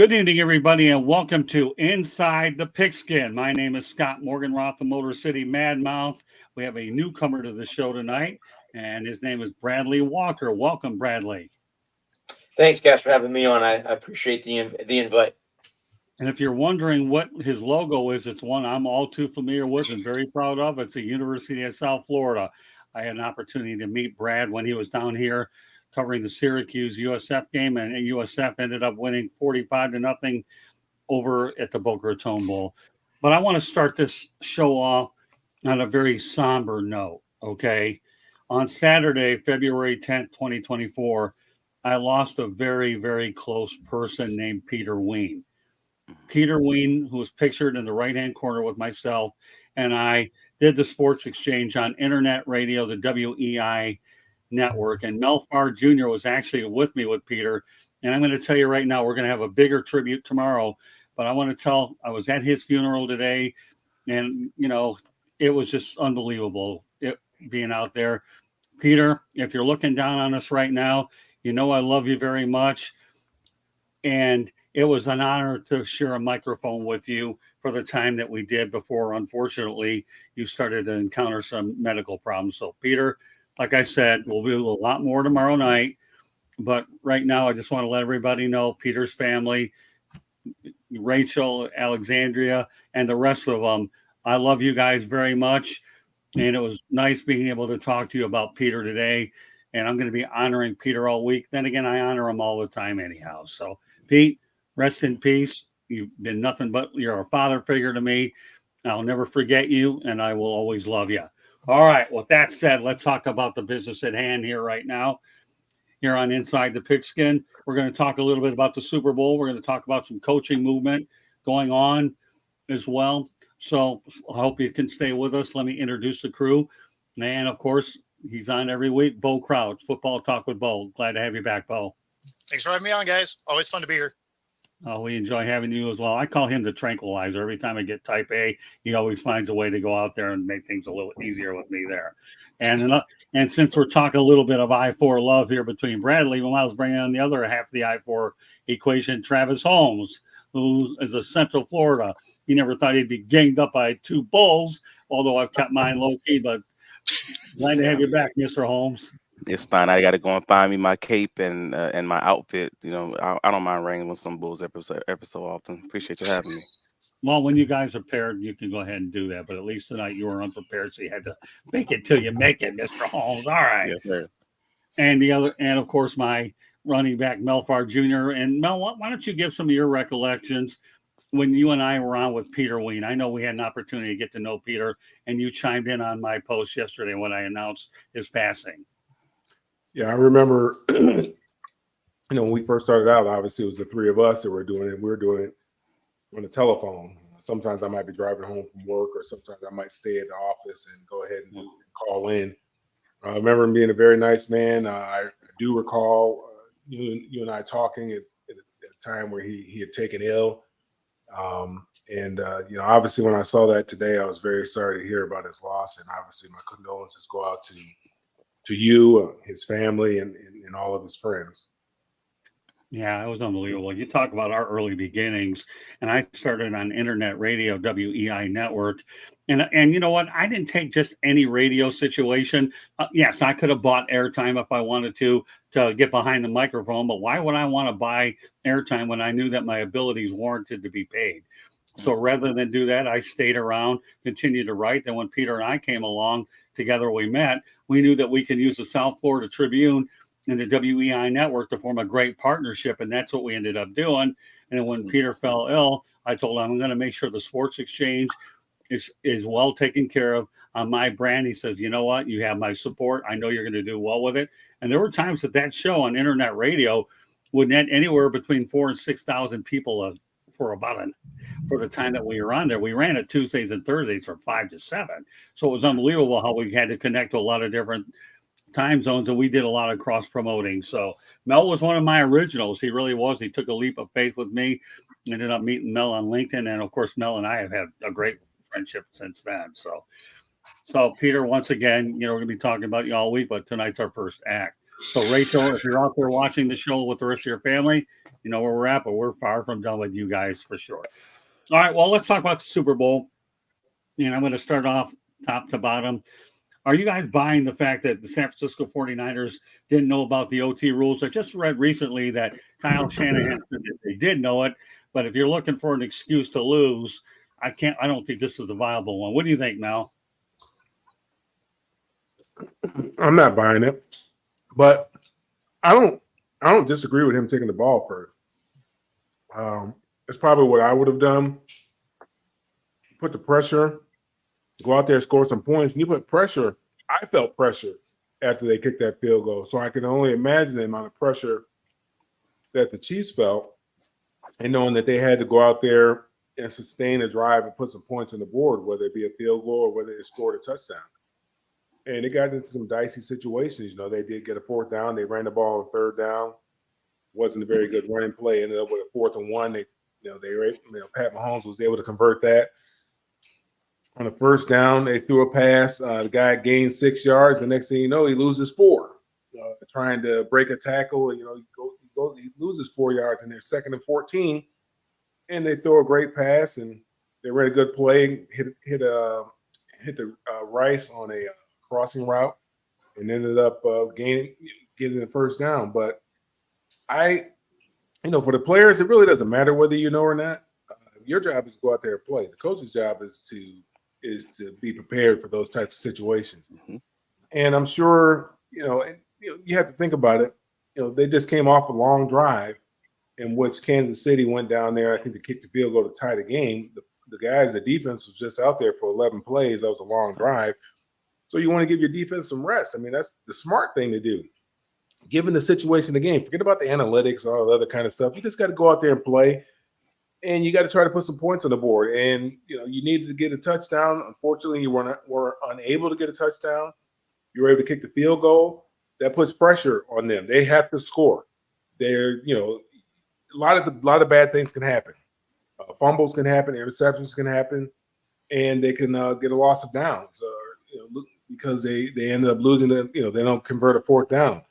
Good evening, everybody, and welcome to Inside the Pigskin. My name is Scott Morganroth, the Motor City Mad Mouth. We have a newcomer to the show tonight, and his name is Bradley Walker. Welcome, Bradley. Thanks, guys, for having me on. I appreciate the invite. And if you're wondering what his logo is, it's one I'm all too familiar with and very proud of. It's the University of South Florida. I had an opportunity to meet Brad when he was down here covering the Syracuse USF game, and USF ended up winning 45-0 over at the Boca Raton Bowl. But I want to start this show off on a very somber note, okay? On Saturday, February 10th, 2024, I lost a very, very close person named Peter Ween. Peter Ween, who was pictured in the right-hand corner with myself, and I did the sports exchange on internet radio, the WEI network, and Mel Farr Jr. was actually with me with Peter. And I'm going to tell you right now, we're going to have a bigger tribute tomorrow. But I want to tell, I was at his funeral today, and, you know, it was just unbelievable being out there. Peter, if you're looking down on us right now, you know I love you very much. And it was an honor to share a microphone with you for the time that we did before, unfortunately, you started to encounter some medical problems. So, Peter, like I said, we'll do a lot more tomorrow night. But right now, I just want to let everybody know Peter's family, Rachel, Alexandria, and the rest of them, I love you guys very much. And it was nice being able to talk to you about Peter today. And I'm going to be honoring Peter all week. Then again, I honor him all the time anyhow. So, Pete, rest in peace. You've been nothing but, you're a father figure to me. I'll never forget you, and I will always love you. All right. With that said, let's talk about the business at hand here right now. Here on Inside the Pigskin, we're going to talk a little bit about the Super Bowl. We're going to talk about some coaching movement going on as well. So I hope you can stay with us. Let me introduce the crew. And, of course, he's on every week. Bo Crouch, Football Talk with Bo. Glad to have you back, Bo. Thanks for having me on, guys. Always fun to be here. Oh, we enjoy having you as well. I call him the tranquilizer. Every time I get type A, he always finds a way to go out there and make things a little easier with me there. And since we're talking a little bit of I-4 love here between Bradley, we might as well bring on the other half of the I-4 equation, Travis Holmes, who is a Central Florida. He never thought he'd be ganged up by two bulls, although I've kept mine low-key, but glad to have you back, Mr. Holmes. It's fine. I got to go and find me my cape and my outfit. You know, I don't mind wrangling with some bulls every so often. Appreciate you having me. Well, when you guys are paired, you can go ahead and do that. But at least tonight you were unprepared, so you had to fake it till you make it, Mr. Holmes. All right. Yes, sir. And of course, my running back, Mel Farr Jr. And Mel, why don't you give some of your recollections when you and I were on with Peter Ween? I know we had an opportunity to get to know Peter, and you chimed in on my post yesterday when I announced his passing. Yeah, I remember, when we first started out, obviously it was the three of us that were doing it. We were doing it on the telephone. Sometimes I might be driving home from work, or sometimes I might stay at the office and go ahead and call in. I remember him being a very nice man. I do recall you and I talking at a time where he had taken ill. Obviously when I saw that today, I was very sorry to hear about his loss. And obviously my condolences go out to you, his family, and all of his friends. Yeah, it was unbelievable. You talk about our early beginnings, and I started on internet radio, WEI network. And you know what? I didn't take just any radio situation. Yes, I could have bought airtime if I wanted to get behind the microphone, but why would I want to buy airtime when I knew that my abilities warranted to be paid? So rather than do that, I stayed around, continued to write. Then when Peter and I came along together, we met, we knew that we could use the South Florida Tribune and the WEI network to form a great partnership. And that's what we ended up doing. And then when Peter fell ill, I told him, I'm going to make sure the sports exchange is well taken care of on my brand. He says, you know what? You have my support. I know you're going to do well with it. And there were times that show on internet radio would net anywhere between 4,000 and 6,000 people for the time that we were on there. We ran it Tuesdays and Thursdays from 5 to 7. So it was unbelievable how we had to connect to a lot of different time zones, and we did a lot of cross promoting. So Mel was one of my originals. He really was. He took a leap of faith with me. Ended up meeting Mel on LinkedIn, and of course Mel and I have had a great friendship since then. So Peter, once again, we're going to be talking about you all week, but tonight's our first act. So Rachel, if you're out there watching the show with the rest of your family, you know where we're at, but we're far from done with you guys for sure. All right, well, let's talk about the Super Bowl. And I'm going to start off top to bottom. Are you guys buying the fact that the San Francisco 49ers didn't know about the OT rules? I just read recently that Kyle Shanahan said that they did know it, but if you're looking for an excuse to lose, I don't think this is a viable one. What do you think, Mel? I'm not buying it, but I don't disagree with him taking the ball first. It's probably what I would have done. Put the pressure, go out there, score some points. And you put pressure. I felt pressure after they kicked that field goal, so I can only imagine the amount of pressure that the Chiefs felt, and knowing that they had to go out there and sustain a drive and put some points on the board, whether it be a field goal or whether they scored a touchdown. And it got into some dicey situations. You know, they did get a fourth down. They ran the ball on third down. Wasn't a very good running play. Ended up with a 4th and 1. Pat Mahomes was able to convert that. On the first down, they threw a pass. The guy gained 6 yards. The next thing you know, he loses 4. Trying to break a tackle, he loses 4 yards, and they're 2nd and 14. And they throw a great pass, and they ran a good play. Hit the Rice on a crossing route, and ended up getting the first down. But for the players, it really doesn't matter whether you know or not. Your job is to go out there and play. The coach's job is to be prepared for those types of situations. Mm-hmm. And I'm sure, you have to think about it. They just came off a long drive in which Kansas City went down there, I think, to kick the field goal to tie the game. The guys, the defense was just out there for 11 plays. That was a long drive. So you want to give your defense some rest. I mean, that's the smart thing to do. Given the situation of the game, forget about the analytics and all the other kind of stuff. You just got to go out there and play, and you got to try to put some points on the board. And, you needed to get a touchdown. Unfortunately, you were unable to get a touchdown. You were able to kick the field goal. That puts pressure on them. They have to score. A lot of bad things can happen. Fumbles can happen, interceptions can happen, and they can get a loss of downs because they ended up losing they don't convert a 4th down.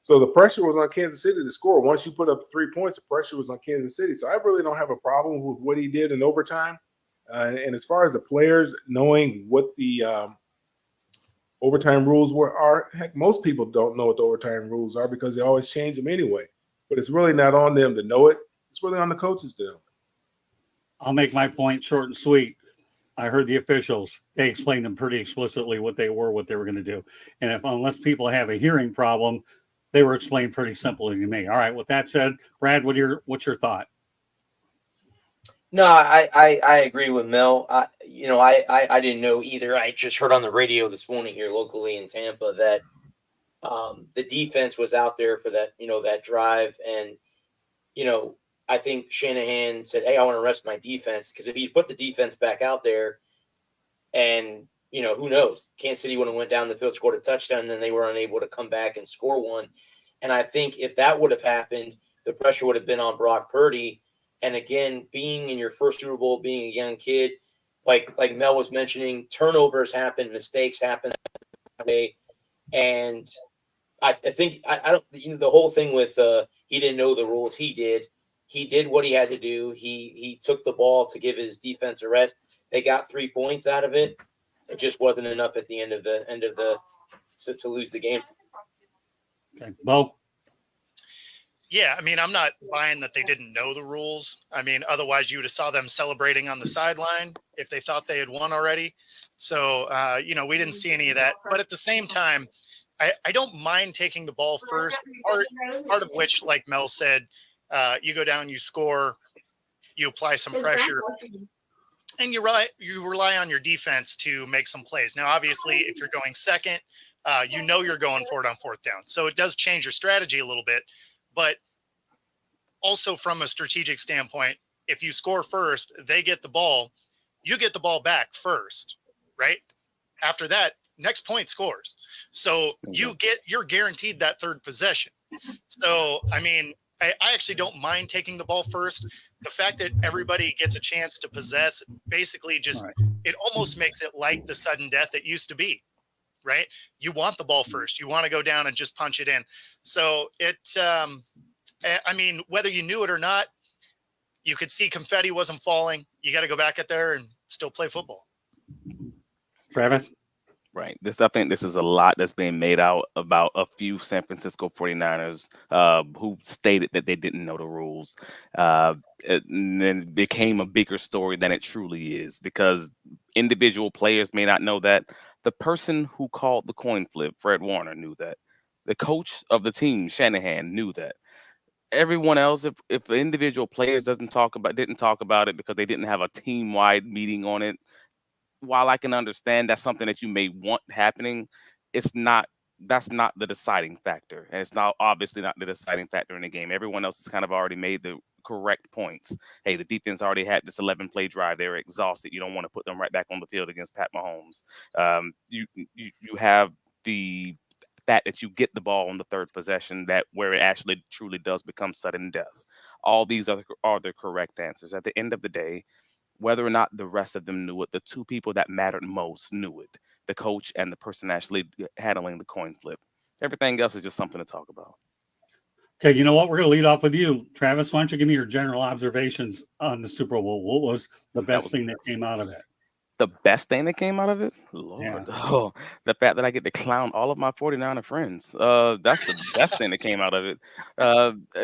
So the pressure was on Kansas City to score. Once you put up 3 points, the pressure was on Kansas City. So I really don't have a problem with what he did in overtime. And as far as the players knowing what the overtime rules are, heck, most people don't know what the overtime rules are because they always change them anyway. But it's really not on them to know it. It's really on the coaches to know it. I'll make my point short and sweet. I heard the officials. They explained them pretty explicitly what they were going to do. And unless people have a hearing problem, they were explained pretty simply to me. All right. With that said, Brad, what's your thought? No, I agree with Mel. I didn't know either. I just heard on the radio this morning here locally in Tampa that the defense was out there for that, that drive. And, I think Shanahan said, hey, I want to rest my defense, because if he put the defense back out there and, who knows, Kansas City would have went down the field, scored a touchdown, and then they were unable to come back and score one. And I think if that would have happened, the pressure would have been on Brock Purdy. And again, being in your first Super Bowl, being a young kid, like Mel was mentioning, turnovers happen, mistakes happen that way. And I think I don't, the whole thing with he didn't know the rules. He did. He did what he had to do. He took the ball to give his defense a rest. They got 3 points out of it. It just wasn't enough at the end of the to lose the game. Okay, Bo. Yeah, I mean, I'm not buying that they didn't know the rules. I mean, otherwise you would have saw them celebrating on the sideline if they thought they had won already. So, we didn't see any of that. But at the same time, I don't mind taking the ball first, part of which, like Mel said, you go down, you score, you apply some pressure, and you rely on your defense to make some plays. Now, obviously, if you're going second, you're going for it on 4th down. So it does change your strategy a little bit. But also from a strategic standpoint, if you score first, they get the ball, you get the ball back first, right? After that, next point scores. So you're guaranteed that 3rd possession. So, I mean, I actually don't mind taking the ball first. The fact that everybody gets a chance to possess basically it almost makes it like the sudden death it used to be, right? You want the ball first. You want to go down and just punch it in. So I mean, whether you knew it or not, you could see confetti wasn't falling. You got to go back out there and still play football. Travis? Right. I think this is a lot that's being made out about a few San Francisco 49ers who stated that they didn't know the rules. And then it became a bigger story than it truly is because individual players may not know that. The person who called the coin flip, Fred Warner, knew that. The coach of the team, Shanahan, knew that. Everyone else, if individual players didn't talk about it because they didn't have a team-wide meeting on it, while I can understand that's something that you may want happening, that's not the deciding factor. And it's not obviously not the deciding factor in the game. Everyone else has kind of already made the correct points. Hey, the defense already had this 11-play drive. They're exhausted. You don't want to put them right back on the field against Pat Mahomes. You have the fact that you get the ball on the third possession, that where it actually truly does become sudden death. All these are the correct answers. At the end of the day, whether or not the rest of them knew it, the two people that mattered most knew it, the coach and the person actually handling the coin flip. Everything else is just something to talk about. Okay, you know what? We're going to lead off with you. Travis, why don't you give me your general observations on the Super Bowl? What was the best thing that came out of it? The best thing that came out of it? Lord. Yeah. Oh, the fact that I get to clown all of my 49er friends. That's the best thing that came out of it.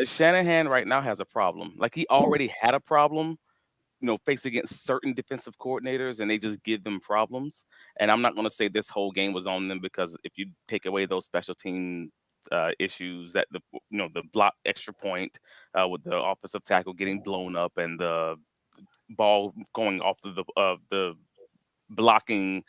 Shanahan right now has a problem. Like, he already had a problem, face against certain defensive coordinators, and they just give them problems. And I'm not going to say this whole game was on them, because if you take away those special team issues, that the block extra point with the offensive tackle getting blown up and the ball going off of the blocking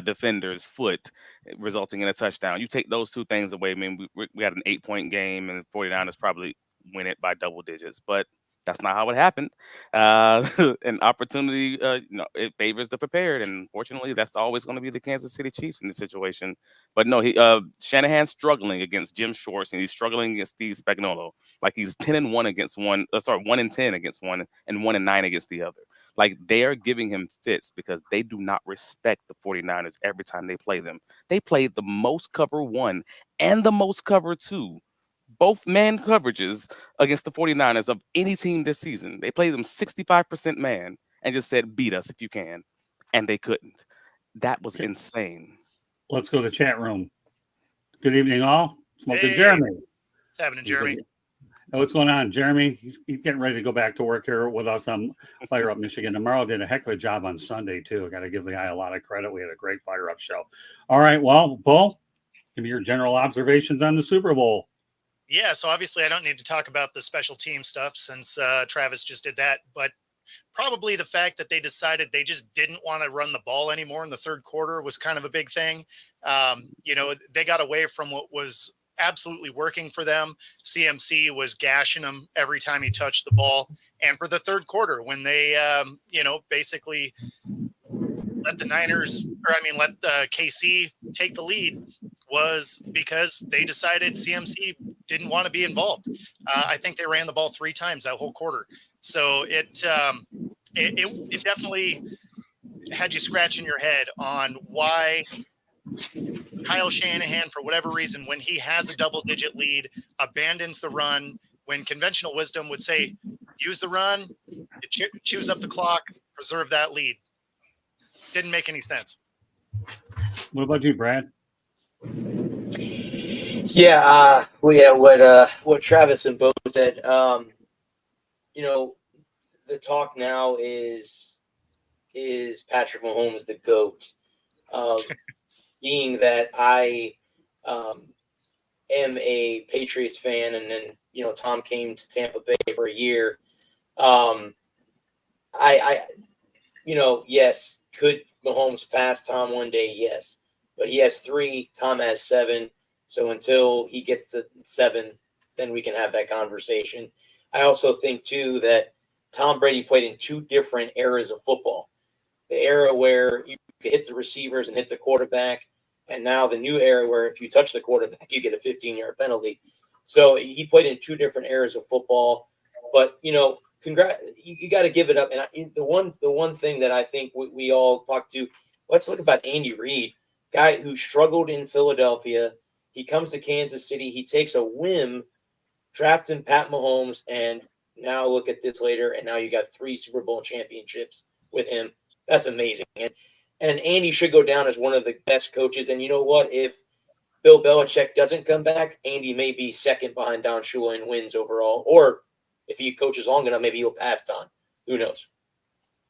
defender's foot, resulting in a touchdown. You take those two things away, I mean, we had an 8-point game, and 49ers probably win it by double digits, but that's not how it happened. An opportunity, it favors the prepared, and unfortunately, that's always going to be the Kansas City Chiefs in this situation. But no, Shanahan's struggling against Jim Schwartz, and he's struggling against Steve Spagnuolo. Like, he's 10-1 against one, 1-10 against one, and 1-9 against the other. Like, they are giving him fits because they do not respect the 49ers every time they play them. They played the most cover 1 and the most cover 2, both man coverages, against the 49ers of any team this season. They played them 65% man and just said, beat us if you can. And they couldn't. That was insane. Let's go to the chat room. Good evening, all. Smoking Hey. Jeremy. What's happening, Jeremy? What's going on, Jeremy? He's getting ready to go back to work here with us on Fire Up Michigan tomorrow. Did a heck of a job on Sunday, too. I got to give the guy a lot of credit. We had a great Fire Up show. All right, well, Bull, give me your general observations on the Super Bowl. Yeah, so obviously I don't need to talk about the special team stuff since Travis just did that, but probably the fact that they decided they just didn't want to run the ball anymore in the third quarter was kind of a big thing. They got away from what was absolutely working for them. CMC was gashing them every time he touched the ball. And for the third quarter, when they, basically let KC take the lead, was because they decided CMC didn't want to be involved. I think they ran the ball 3 times that whole quarter. So it definitely had you scratching your head on why Kyle Shanahan, for whatever reason, when he has a double-digit lead, abandons the run, when conventional wisdom would say, use the run, chews up the clock, preserve that lead. Didn't make any sense. What about you, Brad? Yeah, what Travis and Bo said. The talk now is Patrick Mahomes the GOAT? Being that I am a Patriots fan, and then Tom came to Tampa Bay for a year. Yes, could Mahomes pass Tom one day? Yes, but he has 3. Tom has 7. So until he gets to 7, then we can have that conversation. I also think, too, that Tom Brady played in 2 different eras of football. The era where you could hit the receivers and hit the quarterback, and now the new era where if you touch the quarterback, you get a 15-yard penalty. So he played in 2 different eras of football. But, congrats, you got to give it up. And the one thing that I think we all talk to, let's look about Andy Reid, guy who struggled in Philadelphia. He comes to Kansas City. He takes a whim, drafting Pat Mahomes, and now look at this later, and now you got 3 Super Bowl championships with him. That's amazing. And Andy should go down as one of the best coaches. And you know what? If Bill Belichick doesn't come back, Andy may be second behind Don Shula in wins overall. Or if he coaches long enough, maybe he'll pass Don. Who knows?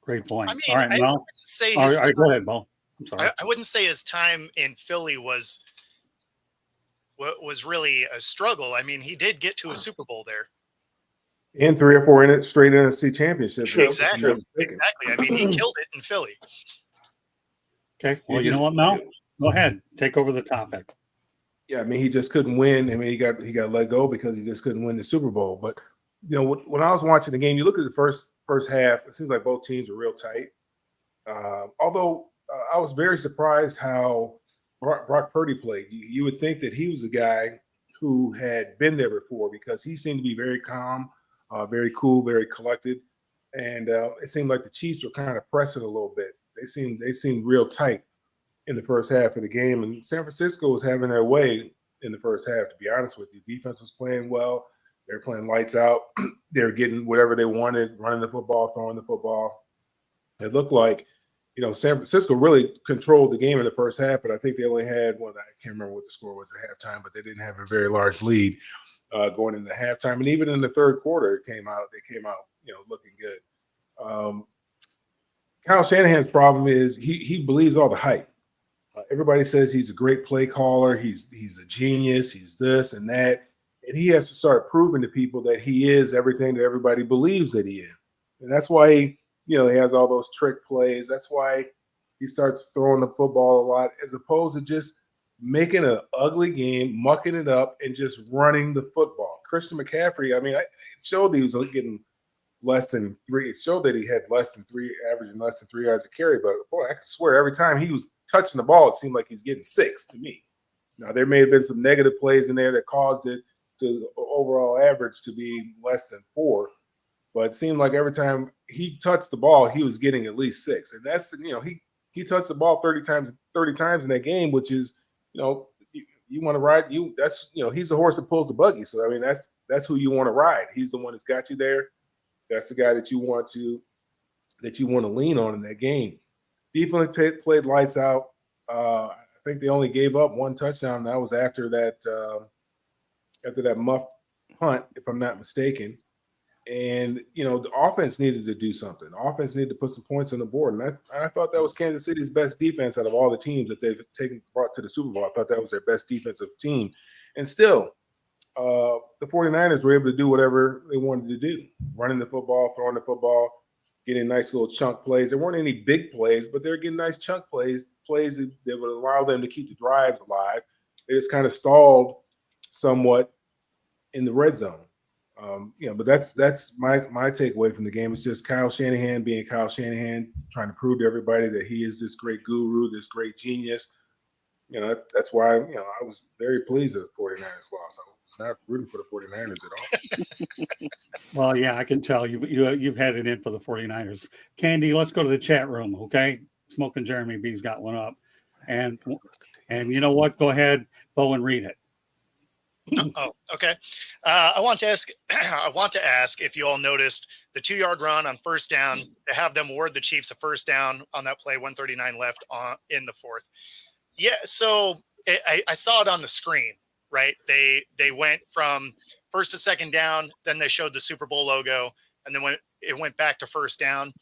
Great point. I mean, All right, I Mel. wouldn't say All his right, go ahead, Mo. I'm sorry. I wouldn't say his time in Philly was really a struggle. I mean, he did get to a Super Bowl there. And 3 or 4 straight NFC championships. True. Exactly. Exactly. I mean, he killed it in Philly. Okay. Well, You you know just- what, Mel? Go ahead. Take over the topic. Yeah, I mean, he just couldn't win. I mean, he got let go because he just couldn't win the Super Bowl. But you know, when I was watching the game, you look at the first half. It seems like both teams were real tight. Although I was very surprised how Brock Purdy played. You would think that he was a guy who had been there before because he seemed to be very calm, very cool, very collected, and it seemed like the Chiefs were kind of pressing a little bit. They seemed real tight in the first half of the game, and San Francisco was having their way in the first half. To be honest with you, defense was playing well. They were playing lights out. They were getting whatever they wanted, running the football, throwing the football. It looked like, you know, San Francisco really controlled the game in the first half, but I think they only had I can't remember what the score was at halftime, but they didn't have a very large lead going into halftime. And even in the third quarter, they came out, you know, looking good. Kyle Shanahan's problem is he believes all the hype. Everybody says he's a great play caller. He's a genius. He's this and that. And he has to start proving to people that he is everything that everybody believes that he is. And that's why he has all those trick plays. That's why he starts throwing the football a lot, as opposed to just making an ugly game, mucking it up, and just running the football. Christian McCaffrey, I mean, it showed he was getting less than 3. It showed that he had averaging less than 3 yards a carry. But boy, I can swear every time he was touching the ball, it seemed like he was getting 6 to me. Now, there may have been some negative plays in there that caused it to the overall average to be less than 4. But it seemed like every time he touched the ball, he was getting at least 6. And that's, he touched the ball 30 times in that game, which is, you want to ride he's the horse that pulls the buggy. So I mean, that's who you want to ride. He's the one that's got you there. That's the guy that you want to lean on in that game. Defense played lights out. I think they only gave up 1 touchdown. And that was after that muffed punt, if I'm not mistaken. And the offense needed to do something. The offense needed to put some points on the board. And I thought that was Kansas City's best defense out of all the teams that they've brought to the Super Bowl. I thought that was their best defensive team. And still, the 49ers were able to do whatever they wanted to do, running the football, throwing the football, getting nice little chunk plays. There weren't any big plays, but they were getting nice chunk plays that would allow them to keep the drives alive. They just kind of stalled somewhat in the red zone. But that's my takeaway from the game. It's just Kyle Shanahan being Kyle Shanahan, trying to prove to everybody that he is this great guru, this great genius. That's why I was very pleased that the 49ers lost. I was not rooting for the 49ers at all. Well, yeah, I can tell you've had it in for the 49ers. Candy, let's go to the chat room, okay? Smoking Jeremy B's got one up. And you know what? Go ahead, Bo, and read it. Oh, okay. I want to ask if you all noticed the 2-yard run on first down to have them award the Chiefs a first down on that play, 139 left in the fourth. Yeah, so I saw it on the screen, right? They went from first to second down, then they showed the Super Bowl logo, and then it went back to first down.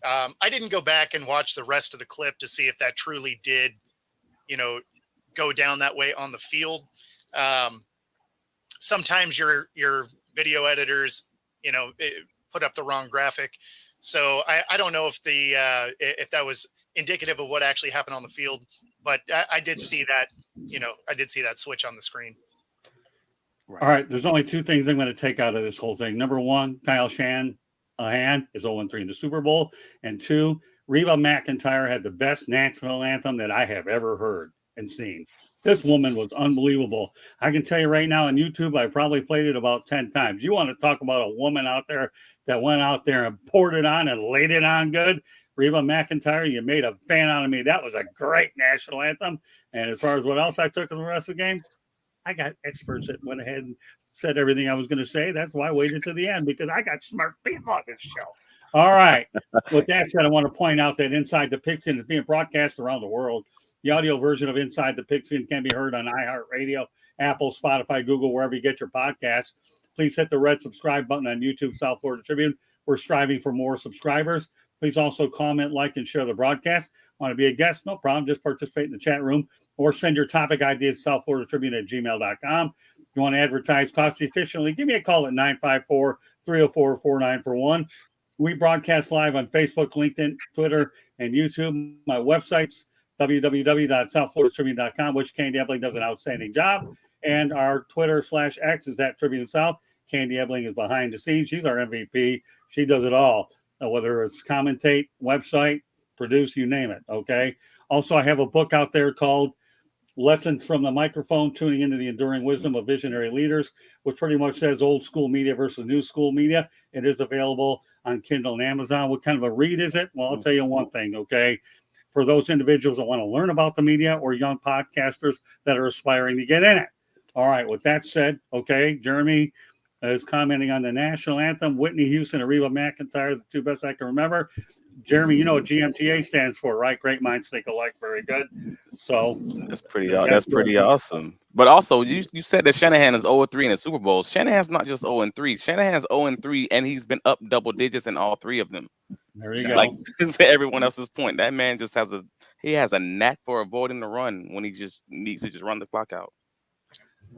I didn't go back and watch the rest of the clip to see if that truly did, go down that way on the field. Sometimes your video editors, put up the wrong graphic. So I don't know if if that was indicative of what actually happened on the field, but I did see that, I did see that switch on the screen. Right. All right. There's only 2 things I'm going to take out of this whole thing. Number 1, Kyle Shanahan is 0-3 in the Super Bowl. And 2, Reba McEntire had the best national anthem that I have ever heard and seen. This woman was unbelievable. I can tell you right now on YouTube, I probably played it about 10 times. You want to talk about a woman out there that went out there and poured it on and laid it on good? Reba McEntire, you made a fan out of me. That was a great national anthem. And as far as what else I took in the rest of the game, I got experts that went ahead and said everything I was going to say. That's why I waited to the end, because I got smart people on this show. All right. With that said, I want to point out that Inside the Pigskin is being broadcast around the world. The audio version of Inside the Pigskin can be heard on iHeartRadio, Apple, Spotify, Google, wherever you get your podcasts. Please hit the red subscribe button on YouTube, South Florida Tribune. We're striving for more subscribers. Please also comment, like, and share the broadcast. Want to be a guest? No problem. Just participate in the chat room or send your topic ideas to southfloridatribune@gmail.com. If you want to advertise cost efficiently, give me a call at 954-304-4941. We broadcast live on Facebook, LinkedIn, Twitter, and YouTube. My website's www.southfloridatribune.com, which Candy Ebling does an outstanding job. And our Twitter/X is at Tribune South. Candy Ebling is behind the scenes. She's our MVP. She does it all, whether it's commentate, website, produce, you name it. Okay. Also, I have a book out there called Lessons from the Microphone, Tuning into the Enduring Wisdom of Visionary Leaders, which pretty much says old school media versus new school media. It is available on Kindle and Amazon. What kind of a read is it? Well, I'll tell you one thing, okay? For those individuals that want to learn about the media or young podcasters that are aspiring to get in it. All right, with that said, okay, Jeremy is commenting on the national anthem, Whitney Houston and Reba McEntire, the two best I can remember. Jeremy, you know what GMTA stands for, right? Great minds think alike. Very good. So that's pretty awesome. But also, you said that Shanahan is 0-3 in the Super Bowls. Shanahan's not just 0-3. Shanahan's 0-3, and he's been up double digits in all three of them. There you go. Like to everyone else's point, that man just has a knack for avoiding the run when he just needs to just run the clock out.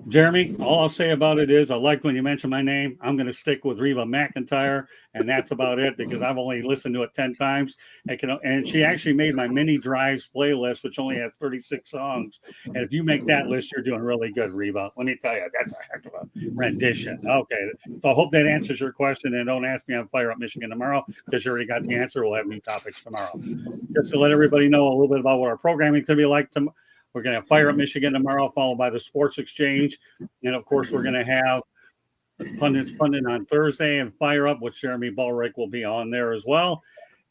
Jeremy, all I'll say about it is I like when you mention my name. I'm going to stick with Reba McEntire, and that's about it because I've only listened to it 10 times. And she actually made my mini drives playlist, which only has 36 songs. And if you make that list, you're doing really good, Reba. Let me tell you, that's a heck of a rendition. Okay, so I hope that answers your question. And don't ask me on Fire Up Michigan tomorrow because you already got the answer. We'll have new topics tomorrow. Just to let everybody know a little bit about what our programming could be like tomorrow. We're going to have Fire Up Michigan tomorrow, followed by the Sports Exchange. And, of course, we're going to have Pundits Pundit on Thursday and Fire Up, which Jeremy Ballrick will be on there as well.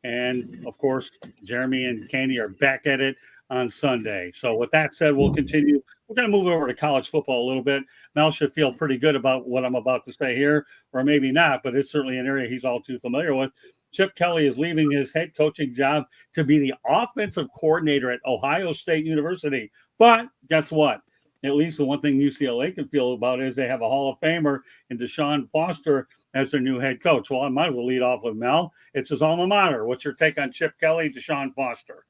And, of course, Jeremy and Candy are back at it on Sunday. So with that said, we'll continue. We're going to move over to college football a little bit. Mel should feel pretty good about what I'm about to say here, or maybe not, but it's certainly an area he's all too familiar with. Chip Kelly is leaving his head coaching job to be the offensive coordinator at Ohio State University. But guess what? At least the one thing UCLA can feel about is they have a Hall of Famer in Deshaun Foster as their new head coach. Well, I might as well lead off with Mel. It's his alma mater. What's your take on Chip Kelly, Deshaun Foster?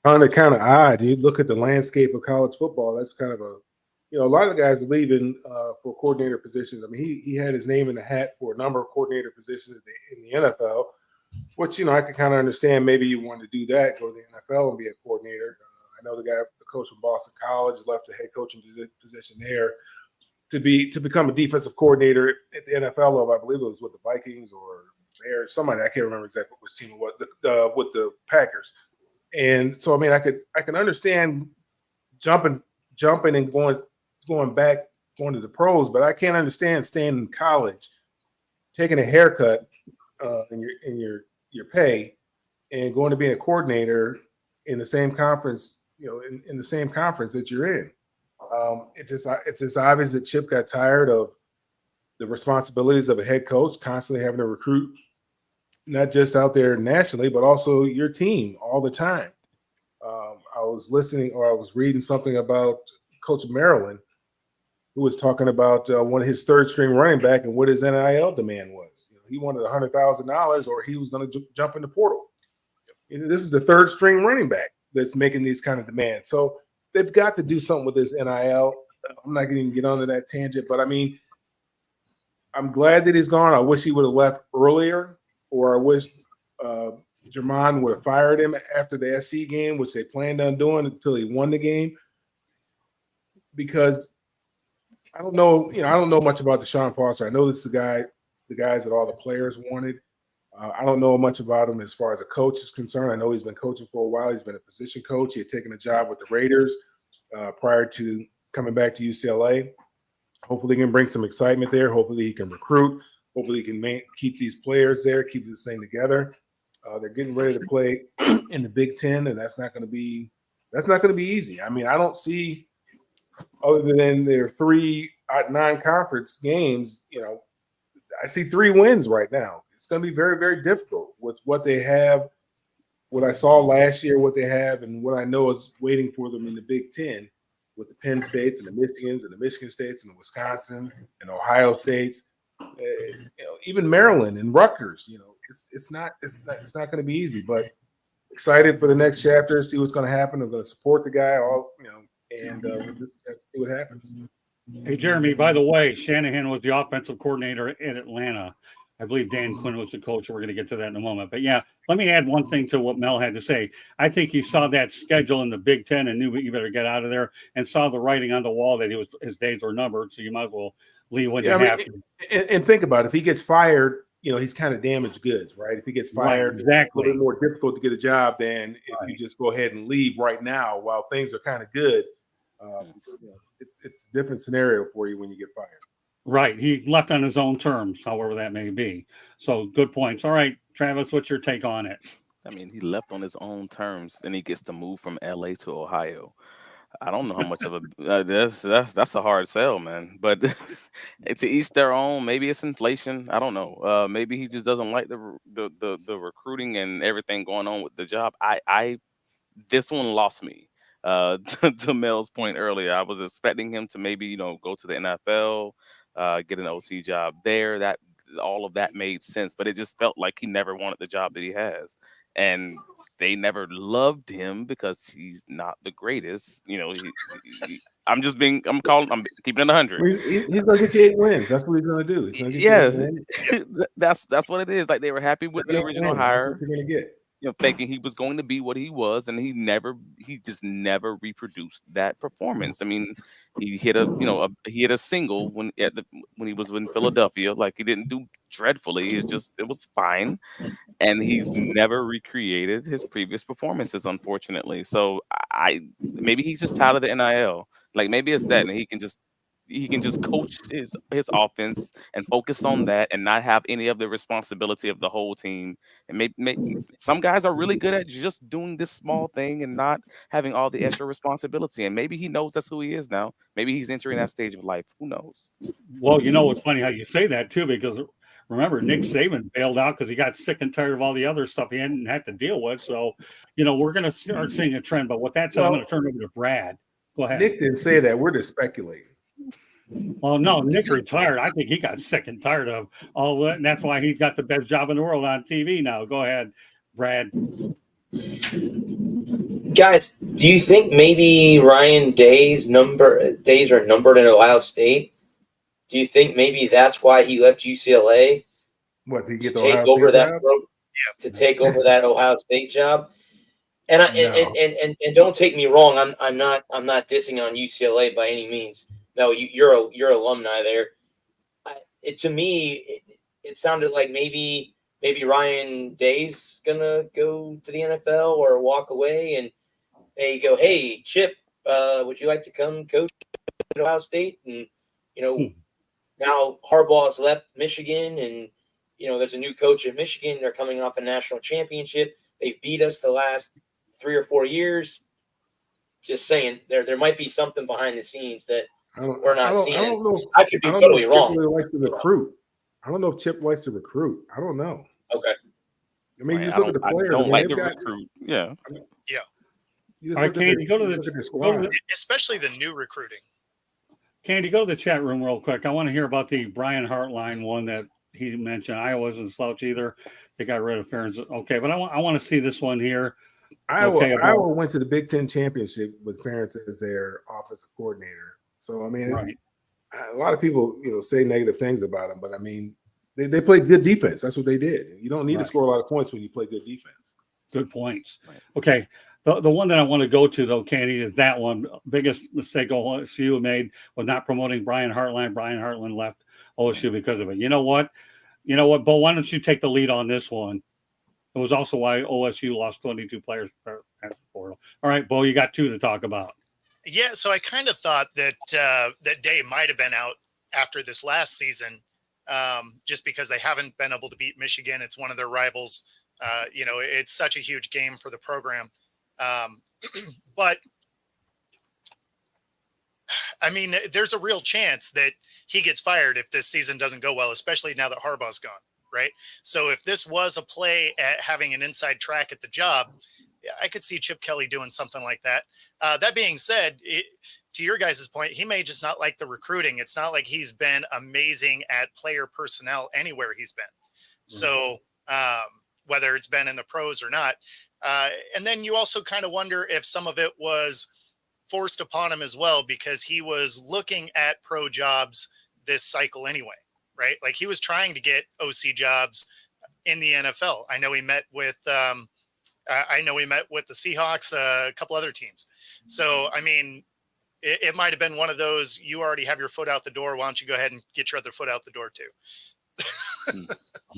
Kind of odd. You look at the landscape of college football. That's kind of a lot of the guys are leaving for coordinator positions. I mean, he had his name in the hat for a number of coordinator positions in the NFL, which, I can kind of understand. Maybe you want to do that, go to the NFL and be a coordinator. I know the coach from Boston College, left the head coaching position there to become a defensive coordinator at the NFL level. I believe it was with the Vikings or Bears, somebody, I can't remember exactly which team it was, with the Packers. And so, I mean, I can understand jumping and going back, going to the pros, but I can't understand staying in college, taking a haircut in your pay, and going to be a coordinator in the same conference, in the same conference that you're in. It's just obvious that Chip got tired of the responsibilities of a head coach, constantly having to recruit, not just out there nationally, but also your team all the time. I was reading something about Coach Maryland, who was talking about one of his third string running back and what his NIL demand was. He wanted $100,000 or he was going to jump in the portal. This is the third string running back that's making these kind of demands. So they've got to do something with this NIL. I'm not going to get onto that tangent, but I mean, I'm glad that he's gone. I wish he would have left earlier, or I wish Jermon would have fired him after the SC game, which they planned on doing until he won the game. Because I don't know much about Deshaun Foster. I know this is the guys that all the players wanted. I don't know much about him as far as a coach is concerned. I know he's been coaching for a while. He's been a position coach. He had taken a job with the Raiders prior to coming back to UCLA. Hopefully he can bring some excitement there. Hopefully he can recruit. Hopefully he can keep these players there, keep this thing together. They're getting ready to play in the Big Ten, and that's not going to be easy. I mean, I don't see other than their 3 non-conference games, I see 3 wins right now. It's going to be very, very difficult with what they have, what I saw last year, what they have, and what I know is waiting for them in the Big Ten with the Penn States and the Michigans and the Michigan States and the Wisconsins and Ohio States, even Maryland and Rutgers. It's not going to be easy, but excited for the next chapter. See what's going to happen. I'm going to support the guy, and we'll just have to see what happens. Hey, Jeremy, by the way, Shanahan was the offensive coordinator in Atlanta. I believe Dan Quinn was the coach. We're going to get to that in a moment. But yeah, let me add one thing to what Mel had to say. I think he saw that schedule in the Big Ten and knew you better get out of there, and saw the writing on the wall that his days were numbered. So you might as well leave when you have to. And think about it. If he gets fired, he's kind of damaged goods, right? If he gets fired, exactly. It's a little bit more difficult to get a job than if you just go ahead and leave right now while things are kind of good. It's a different scenario for you when you get fired. Right. He left on his own terms, however that may be. So good points. All right, Travis, what's your take on it? I mean, he left on his own terms, and he gets to move from LA to Ohio. I don't know how much of a that's a hard sell, man. But to each their own. Maybe it's inflation. I don't know. Maybe he just doesn't like the recruiting and everything going on with the job. This one lost me. To Mel's point earlier, I was expecting him to maybe go to the NFL, get an OC job there. That all of that made sense, but it just felt like he never wanted the job that he has, and they never loved him because he's not the greatest. I'm keeping it 100. He's gonna get you 8 wins. That's what he's gonna do. He's gonna get you 8 wins. That's what it is. Like, they were happy with the original hire. That's what you're gonna get. Thinking he was going to be what he was, and he just never reproduced that performance. I mean, he hit a single when he was in Philadelphia. Like, he didn't do dreadfully. It was fine, and he's never recreated his previous performances, unfortunately. So maybe he's just tired of the NIL. Like, maybe it's that, and he can just coach his offense and focus on that, and not have any of the responsibility of the whole team. And maybe some guys are really good at just doing this small thing and not having all the extra responsibility. And maybe he knows that's who he is now. Maybe he's entering that stage of life. Who knows? Well, it's funny how you say that too, because remember, Nick Saban bailed out because he got sick and tired of all the other stuff he hadn't had to deal with. So, we're going to start seeing a trend. But with that said, I'm going to turn over to Brad. Go ahead. Nick didn't say that. We're just speculating. Well, no, Nick retired. I think he got sick and tired of all that, and that's why he's got the best job in the world on TV now. Go ahead, Brad. Guys, do you think maybe Ryan days are numbered in Ohio State? Do you think maybe that's why he left UCLA? What, to get to take over that to take over that Ohio State job? And and don't take me wrong, I'm not dissing on UCLA by any means. No, you're alumni there. To me, it sounded like maybe Ryan Day's gonna go to the NFL or walk away, and they go, "Hey, Chip, would you like to come coach at Ohio State?" And now Harbaugh's left Michigan, and there's a new coach in Michigan. They're coming off a national championship. They beat us the last 3 or 4 years. Just saying, there might be something behind the scenes that we're not seeing. I could be totally wrong. Chip likes to recruit. I don't know if Chip likes to recruit. I don't know. Okay. I mean, you look at the players. I don't like to recruit. Yeah. All right, Candy, go to the squad. Especially the new recruiting. Candy, go to the chat room real quick. I want to hear about the Brian Hartline one that he mentioned. Iowa wasn't slouch either. They got rid of Ferentz. Okay, but I want to see this one here. Iowa went to the Big Ten championship with Ferentz as their offensive coordinator. So, I mean, a lot of people, say negative things about him, but I mean, they played good defense. That's what they did. You don't need to score a lot of points when you play good defense. Good points. Right. Okay. The one that I want to go to, though, Candy, is that one. Biggest mistake OSU made was not promoting Brian Hartline. Brian Hartline left OSU because of it. You know what, Bo, why don't you take the lead on this one? It was also why OSU lost 22 players per portal. All right, Bo, you got 2 to talk about. Yeah, so I kind of thought that that Day might have been out after this last season, just because they haven't been able to beat Michigan. It's one of their rivals. It's such a huge game for the program. But I mean, there's a real chance that he gets fired if this season doesn't go well, especially now that Harbaugh's gone, right? So if this was a play at having an inside track at the job, I could see Chip Kelly doing something like that. That being said, to your guys' point, he may just not like the recruiting. It's not like he's been amazing at player personnel anywhere he's been. So whether it's been in the pros or not. And then you also kind of wonder if some of it was forced upon him as well, because he was looking at pro jobs this cycle anyway, right? Like he was trying to get OC jobs in the NFL. I know he met with the Seahawks, a couple other teams. So, I mean, it might have been one of those, you already have your foot out the door. Why don't you go ahead and get your other foot out the door too?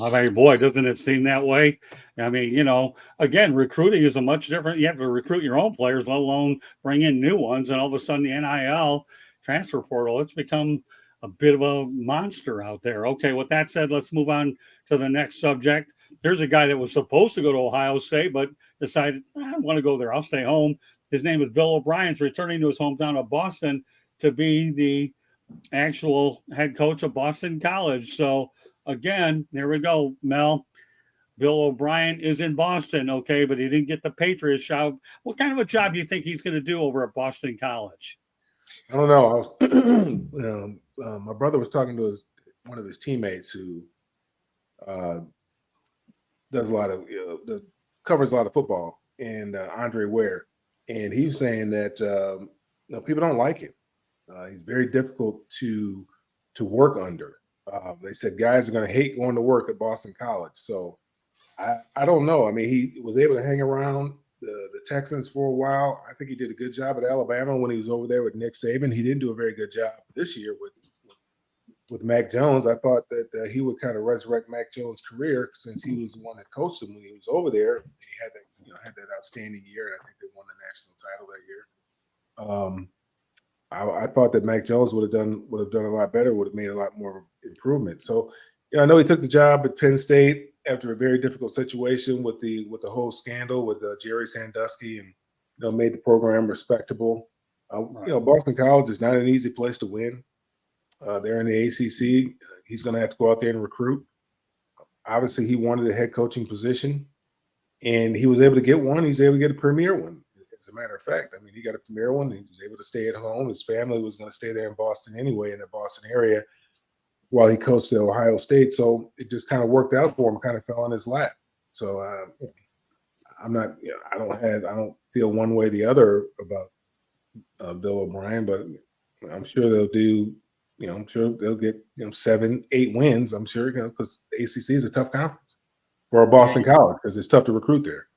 I mean, boy, doesn't it seem that way? I mean, you know, again, recruiting is a much different. You have to recruit your own players, let alone bring in new ones. And all of a sudden, the NIL transfer portal, it's become a bit of a monster out there. Okay, with that said, let's move on to the next subject. Here's a guy that was supposed to go to Ohio State, but decided, I don't want to go there. I'll stay home. His name is Bill O'Brien's returning to his hometown of Boston to be the actual head coach of Boston College. So, again, there we go, Mel. Bill O'Brien is in Boston, okay, but he didn't get the Patriots job. What kind of a job do you think he's going to do over at Boston College? I don't know. I was, my brother was talking to one of his teammates who does a lot of covers a lot of football, and Andre Ware, and he was saying that people don't like him. He's very difficult to work under. They said guys are going to hate going to work at Boston College. So I don't know. I mean, he was able to hang around the Texans for a while. I think he did a good job at Alabama when he was over there with Nick Saban. He didn't do a very good job this year with Mac Jones. I thought that he would kind of resurrect Mac Jones' career since he was the one that coached him when he was over there. He had that outstanding year, and I think they won the national title that year. I thought that Mac Jones would have done a lot better, would have made a lot more improvement. So, I know he took the job at Penn State after a very difficult situation with the whole scandal with Jerry Sandusky, and made the program respectable. Boston College is not an easy place to win. They're in the ACC. He's going to have to go out there and recruit. Obviously, he wanted a head coaching position, and he was able to get one. He's able to get a premier one. As a matter of fact, I mean, he got a premier one. He was able to stay at home. His family was going to stay there in Boston anyway, in the Boston area, while he coached at Ohio State. So it just kind of worked out for him, kind of fell in his lap. So I'm not, I don't feel one way or the other about Bill O'Brien, but I'm sure they'll do, I'm sure they'll get 7, 8 wins. I'm sure, because the ACC is a tough conference for a Boston College because it's tough to recruit there.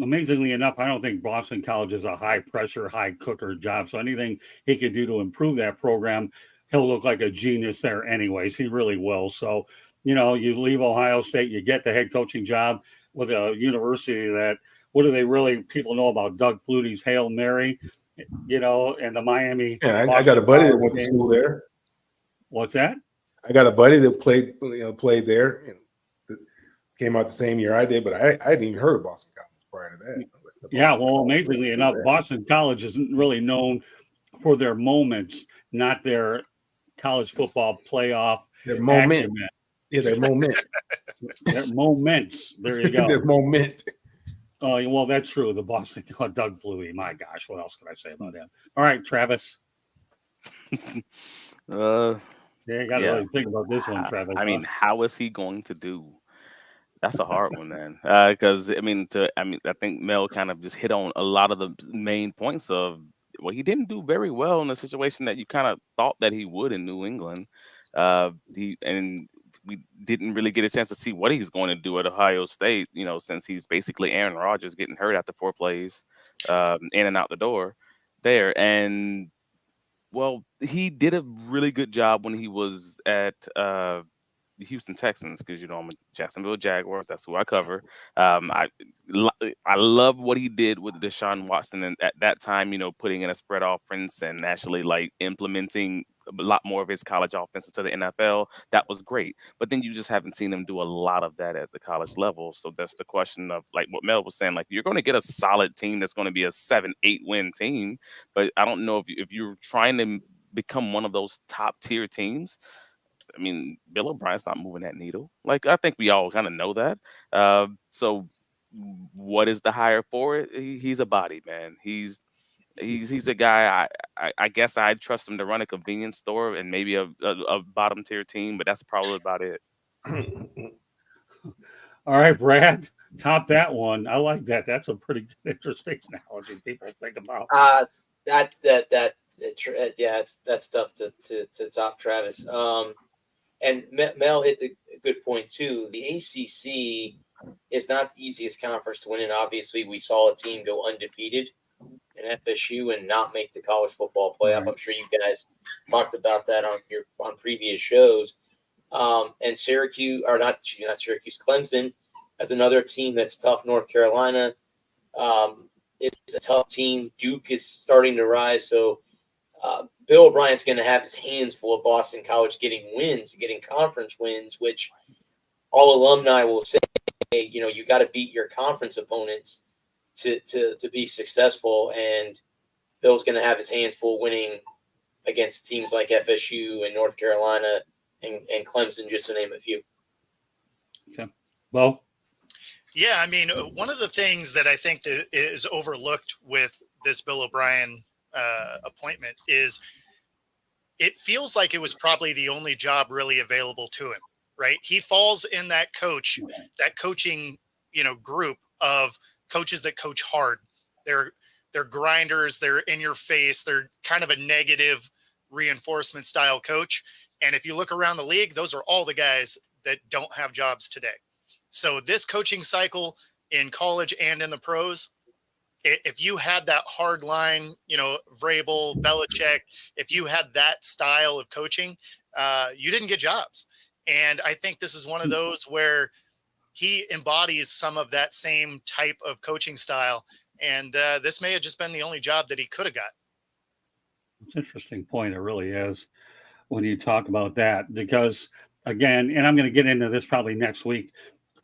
Amazingly enough, I don't think Boston College is a high pressure, high cooker job. So anything he could do to improve that program, he'll look like a genius there anyways. He really will. So, you leave Ohio State, you get the head coaching job with a university that, what do they really, people know about Doug Flutie's Hail Mary, and the Miami. Yeah, I got a buddy that went to school there. What's that? I got a buddy that played there and came out the same year I did, but I hadn't even heard of Boston College prior to that. Yeah, well, amazingly enough, Boston College isn't really known for their moments, not their college football playoff. Their moment. Acumen. Yeah, their moment. Their moments. There you go. Their moment. Oh, well, that's true. The Boston, Doug Flutie. My gosh, what else can I say about him? All right, Travis. You got to really think about this one, Travis. I mean, how is he going to do? That's a hard one, man. Because I think Mel kind of just hit on a lot of the main points of, well, he didn't do very well in a situation that you kind of thought that he would in New England. And we didn't really get a chance to see what he's going to do at Ohio State, since he's basically Aaron Rodgers getting hurt after 4 plays, in and out the door there. And well, he did a really good job when he was at the Houston Texans, because I'm a Jacksonville Jaguars. That's who I cover. I love what he did with Deshaun Watson, and at that time, putting in a spread offense and actually implementing a lot more of his college offense into the NFL. That was great. But then you just haven't seen him do a lot of that at the college level. So that's the question of what Mel was saying. You're going to get a solid team that's going to be a 7-8 win team, but I don't know if you're trying to become one of those top tier teams, I mean, Bill O'Brien's not moving that needle. Like, I think we all kind of know that. So what is the hire for it? He's a body, man. He's a guy. I guess I'd trust him to run a convenience store and maybe a bottom tier team, but that's probably about it. All right, Brad, top that one. I like that. That's a pretty interesting analogy people think about. That's tough to top, Travis. And Mel hit a good point too. The ACC is not the easiest conference to win, and obviously we saw a team go undefeated in FSU and not make the college football playoff. Right. I'm sure you guys talked about that on previous shows. And Syracuse, or not Syracuse, Clemson as another team that's tough. North Carolina is a tough team. Duke is starting to rise. So Bill O'Brien's going to have his hands full of Boston College getting wins, getting conference wins, which all alumni will say, you got to beat your conference opponents to be successful. And Bill's going to have his hands full winning against teams like FSU and North Carolina and Clemson, just to name a few. Okay. Well, yeah, I mean, one of the things that I think that is overlooked with this Bill O'Brien appointment is it feels like it was probably the only job really available to him, right? He falls in that coaching, group of coaches that coach hard. They're grinders. They're in your face. They're kind of a negative reinforcement style coach. And if you look around the league, those are all the guys that don't have jobs today. So this coaching cycle in college and in the pros, if you had that hard line, Vrabel, Belichick, if you had that style of coaching, you didn't get jobs. And I think this is one of those where he embodies some of that same type of coaching style. And this may have just been the only job that he could have got. it's an interesting point. It really is when you talk about that, because again, and I'm going to get into this probably next week,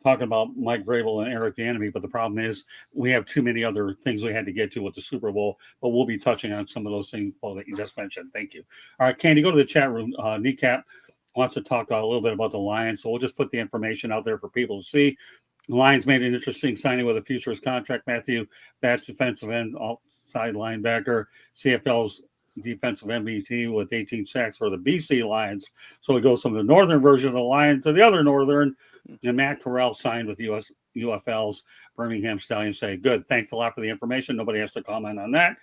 talking about Mike Vrabel and Eric Bieniemy, but the problem is we have too many other things we had to get to with the Super Bowl, but we'll be touching on some of those things, Paul, that you just mentioned. Thank you. All right, Candy, go to the chat room. Kneecap wants to talk a little bit about the Lions, so we'll just put the information out there for people to see. The Lions made an interesting signing with a futurist contract. Matthew Batts, defensive end, outside linebacker, CFL's defensive MVP with 18 sacks for the BC Lions. So it goes from the northern version of the Lions to the other northern. And Matt Corral signed with UFL's Birmingham Stallions. Say, good, thanks a lot for the information. Nobody has to comment on that.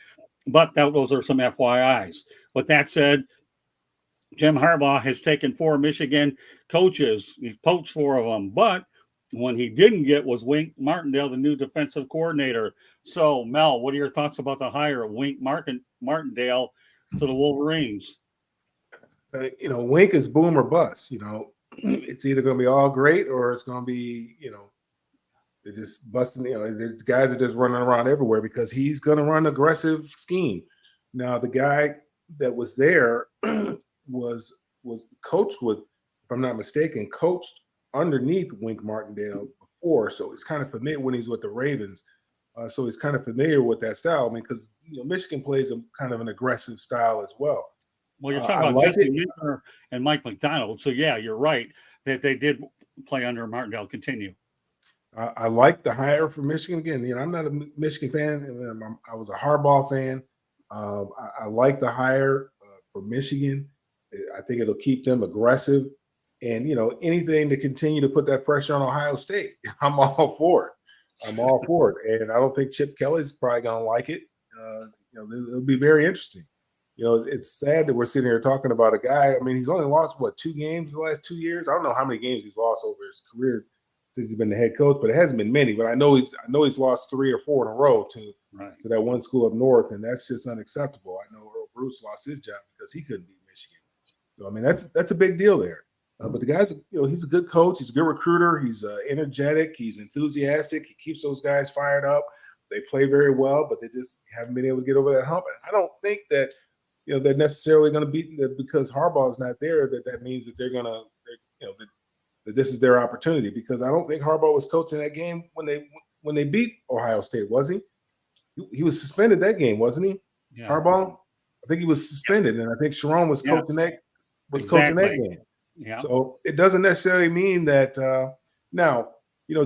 But those are some FYIs. With that said, Jim Harbaugh has taken 4 Michigan coaches. He's poached 4 of them. But one he didn't get was Wink Martindale, the new defensive coordinator. So, Mel, what are your thoughts about the hire of Wink Martindale to the Wolverines? Wink is boom or bust. It's either going to be all great or it's going to be, they're just busting. The guys are just running around everywhere because he's going to run an aggressive scheme. Now, the guy that was there was coached with, if I'm not mistaken, coached underneath Wink Martindale before, so he's kind of familiar when he's with the Ravens. So he's kind of familiar with that style. I mean, because Michigan plays a kind of an aggressive style as well. Well, you're talking about Jesse Minter and Mike McDonald. So yeah, you're right that they did play under Martindale. Continue. I like the hire for Michigan. Again, I'm not a Michigan fan. I was a Harbaugh fan. I like the hire for Michigan. I think it'll keep them aggressive. And, anything to continue to put that pressure on Ohio State, I'm all for it. I'm all for it. And I don't think Chip Kelly's probably going to like it. It'll be very interesting. It's sad that we're sitting here talking about a guy. I mean, he's only lost, 2 games the last 2 years? I don't know how many games he's lost over his career since he's been the head coach, but it hasn't been many. But I know he's lost 3 or 4 in a row to that one school up north, and that's just unacceptable. I know Earl Bruce lost his job because he couldn't beat Michigan. So, I mean, that's a big deal there. But the guy's, he's a good coach. He's a good recruiter. He's energetic. He's enthusiastic. He keeps those guys fired up. They play very well, but they just haven't been able to get over that hump. And I don't think that, they're necessarily going to beat because Harbaugh is not there. That means that they're going to, that this is their opportunity. Because I don't think Harbaugh was coaching that game when they beat Ohio State, was he? He was suspended that game, wasn't he? Yeah. Harbaugh. I think he was suspended, and I think Sharon was Yeah. coaching that game. Yeah. So it doesn't necessarily mean that now,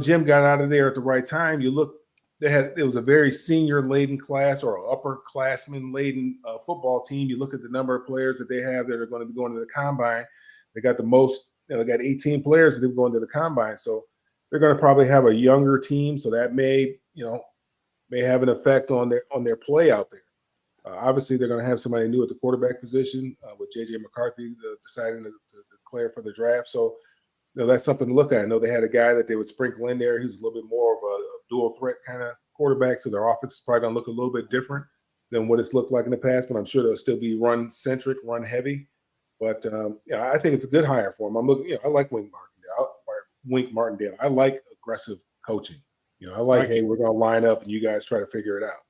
Jim got out of there at the right time. You look, it was a very senior laden class or upperclassman laden football team. You look at the number of players that they have that are going to be going to the combine. They got the most, they got 18 players that are going to the combine. So they're going to probably have a younger team. So that may have an effect on their play out there. Obviously, they're going to have somebody new at the quarterback position with J.J. McCarthy deciding to declare for the draft. So, that's something to look at. I know they had a guy that they would sprinkle in there who's a little bit more of a dual threat kind of quarterback. So their offense is probably going to look a little bit different than what it's looked like in the past. But I'm sure they'll still be run-centric, run-heavy. But, I think it's a good hire for him. I'm looking. I like Wink Martindale. I like aggressive coaching. I like, hey, we're going to line up and you guys try to figure it out.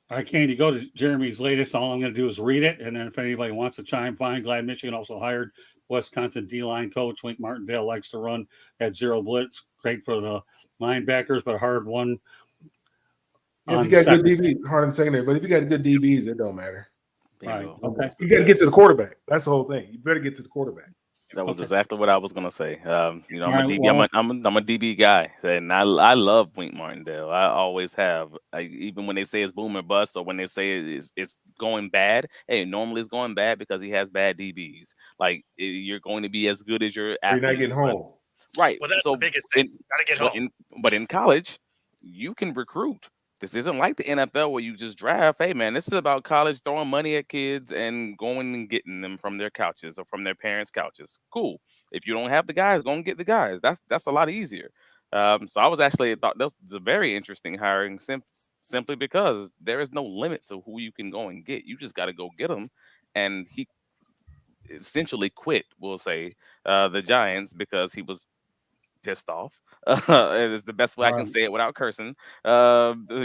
All right, Candy, go to Jeremy's latest. All I'm going to do is read it. And then if anybody wants to chime, fine. Glad Michigan also hired Wisconsin D-line coach. Wink Martindale likes to run at zero blitz. Great for the linebackers, but hard one. Yeah, if you got good DBs, hard in secondary. But if you got good DBs, it don't matter. Right. Okay. You got to get to the quarterback. That's the whole thing. You better get to the quarterback. That was exactly what I was gonna say. I'm Right, a DB. well- I'm a DB guy, and I love Wink Martindale. I always have. Even when they say it's boom or bust, or when they say it's going bad. Hey, normally it's going bad because he has bad DBs. Like you're going to be as good as your You're athletes. not getting home. Right. Well, that's the biggest thing. Got to get home. But in college, you can recruit. This isn't like the NFL where you just draft. Hey, man, this is about college throwing money at kids and going and getting them from their couches or from their parents' couches. Cool. If you don't have the guys, go and get the guys. That's a lot easier. So I was actually thought this was a very interesting hiring simply because there is no limit to who you can go and get. You just got to go get them. And he essentially quit, we'll say, the Giants because he was pissed off. It is the best way I can say it without cursing. He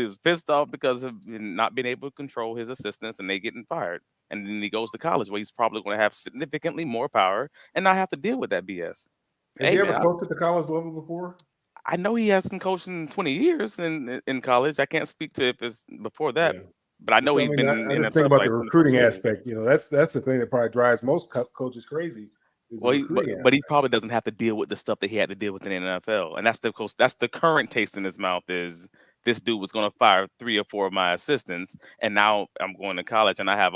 was pissed off because of not being able to control his assistants and they getting fired. And then he goes to college where he's probably going to have significantly more power and not have to deal with that BS. Has he ever coached at the college level before? I know he hasn't coached in 20 years in college. I can't speak to if it's before that. Yeah. But I know he's been in the thing about the recruiting aspect. That's the thing that probably drives most coaches crazy. Well, but he probably doesn't have to deal with the stuff that he had to deal with in the NFL, and that's the current taste in his mouth is this dude was going to fire 3 or 4 of my assistants, and now I'm going to college, and I have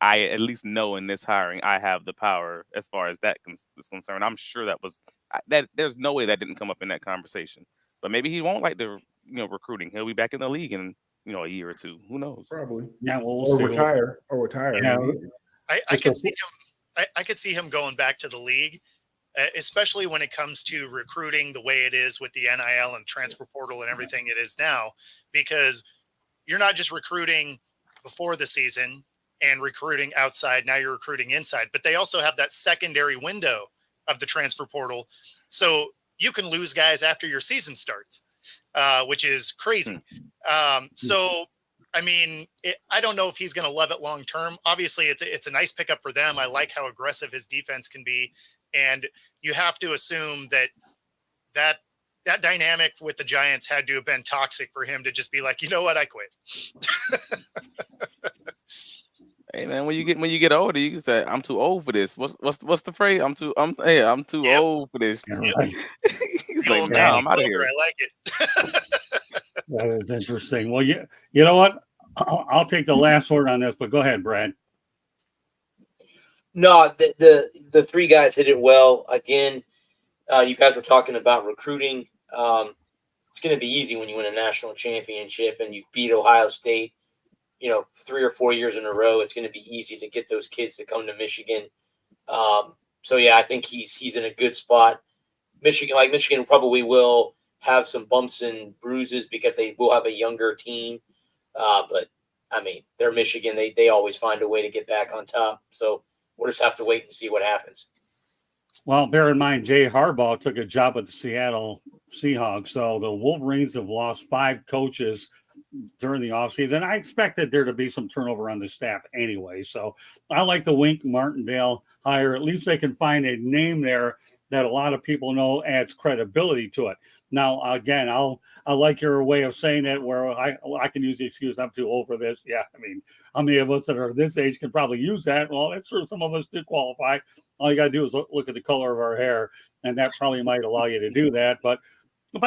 I at least know in this hiring I have the power as far as that is concerned. I'm sure that there's no way that didn't come up in that conversation, but maybe he won't like the recruiting. He'll be back in the league in a year or two. Who knows? Probably. Yeah, we'll see. Retire. Yeah. I could see him. I could see him going back to the league, especially when it comes to recruiting the way it is with the NIL and transfer portal and everything it is now, because you're not just recruiting before the season and recruiting outside. Now you're recruiting inside, but they also have that secondary window of the transfer portal. So you can lose guys after your season starts, which is crazy. So I mean, I don't know if he's going to love it long term. Obviously, it's a nice pickup for them. I like how aggressive his defense can be, and you have to assume that dynamic with the Giants had to have been toxic for him to just be like, you know what, I quit. Hey man, when you get older, you can say, "I'm too old for this." What's the phrase? I'm too old for this. Yeah, right. He's like, "No, I'm out of here." I like it. That is interesting. Well, you know what? I'll take the last word on this, but go ahead, Brad. No, the 3 guys hit it well. Again, you guys were talking about recruiting. It's going to be easy when you win a national championship and you've beat Ohio State, 3 or 4 years in a row. It's going to be easy to get those kids to come to Michigan. So yeah, I think he's in a good spot. Michigan probably will have some bumps and bruises because they will have a younger team. But I mean, they're Michigan. They always find a way to get back on top. So we'll just have to wait and see what happens. Well, bear in mind, Jay Harbaugh took a job at the Seattle Seahawks. So the Wolverines have lost 5 coaches during the offseason. I expected there to be some turnover on the staff anyway. So I like the Wink Martindale hire. At least they can find a name there that a lot of people know adds credibility to it. Now, again, I like your way of saying it, where I can use the excuse I'm too old for this. Yeah, I mean, how many of us that are this age can probably use that? Well, it's true. Some of us do qualify. All you got to do is look at the color of our hair, and that probably might allow you to do that. But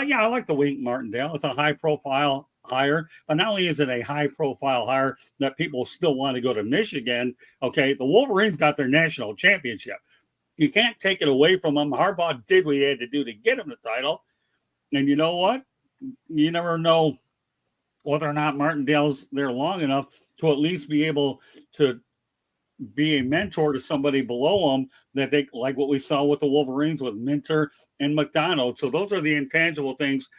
yeah, I like the Wink Martindale. It's a high profile hire, but not only is it a high profile hire that people still want to go to Michigan. Okay, the Wolverines got their national championship. You can't take it away from them. Harbaugh did what he had to do to get him the title. And you know what? You never know whether or not Martindale's there long enough to at least be able to be a mentor to somebody below them, that they like what we saw with the Wolverines with Minter and McDonald. So those are the intangible things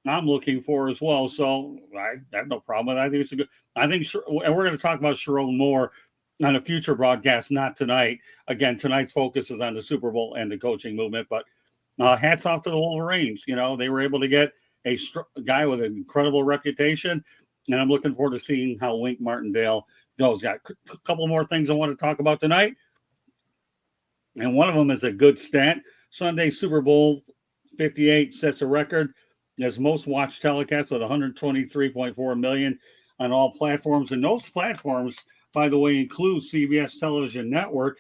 I'm looking for as well. So I have no problem with it. I think it's a good. I think, and we're going to talk about Sharon more on a future broadcast, not tonight. Again, tonight's focus is on the Super Bowl and the coaching movement. But hats off to the Wolverines. You know, they were able to get a guy with an incredible reputation, and I'm looking forward to seeing how Wink Martindale goes. Got a couple more things I want to talk about tonight, and one of them is a good stat. Sunday Super Bowl 58 sets a record as most watched telecast with 123.4 million on all platforms, and those platforms, by the way, include CBS Television Network,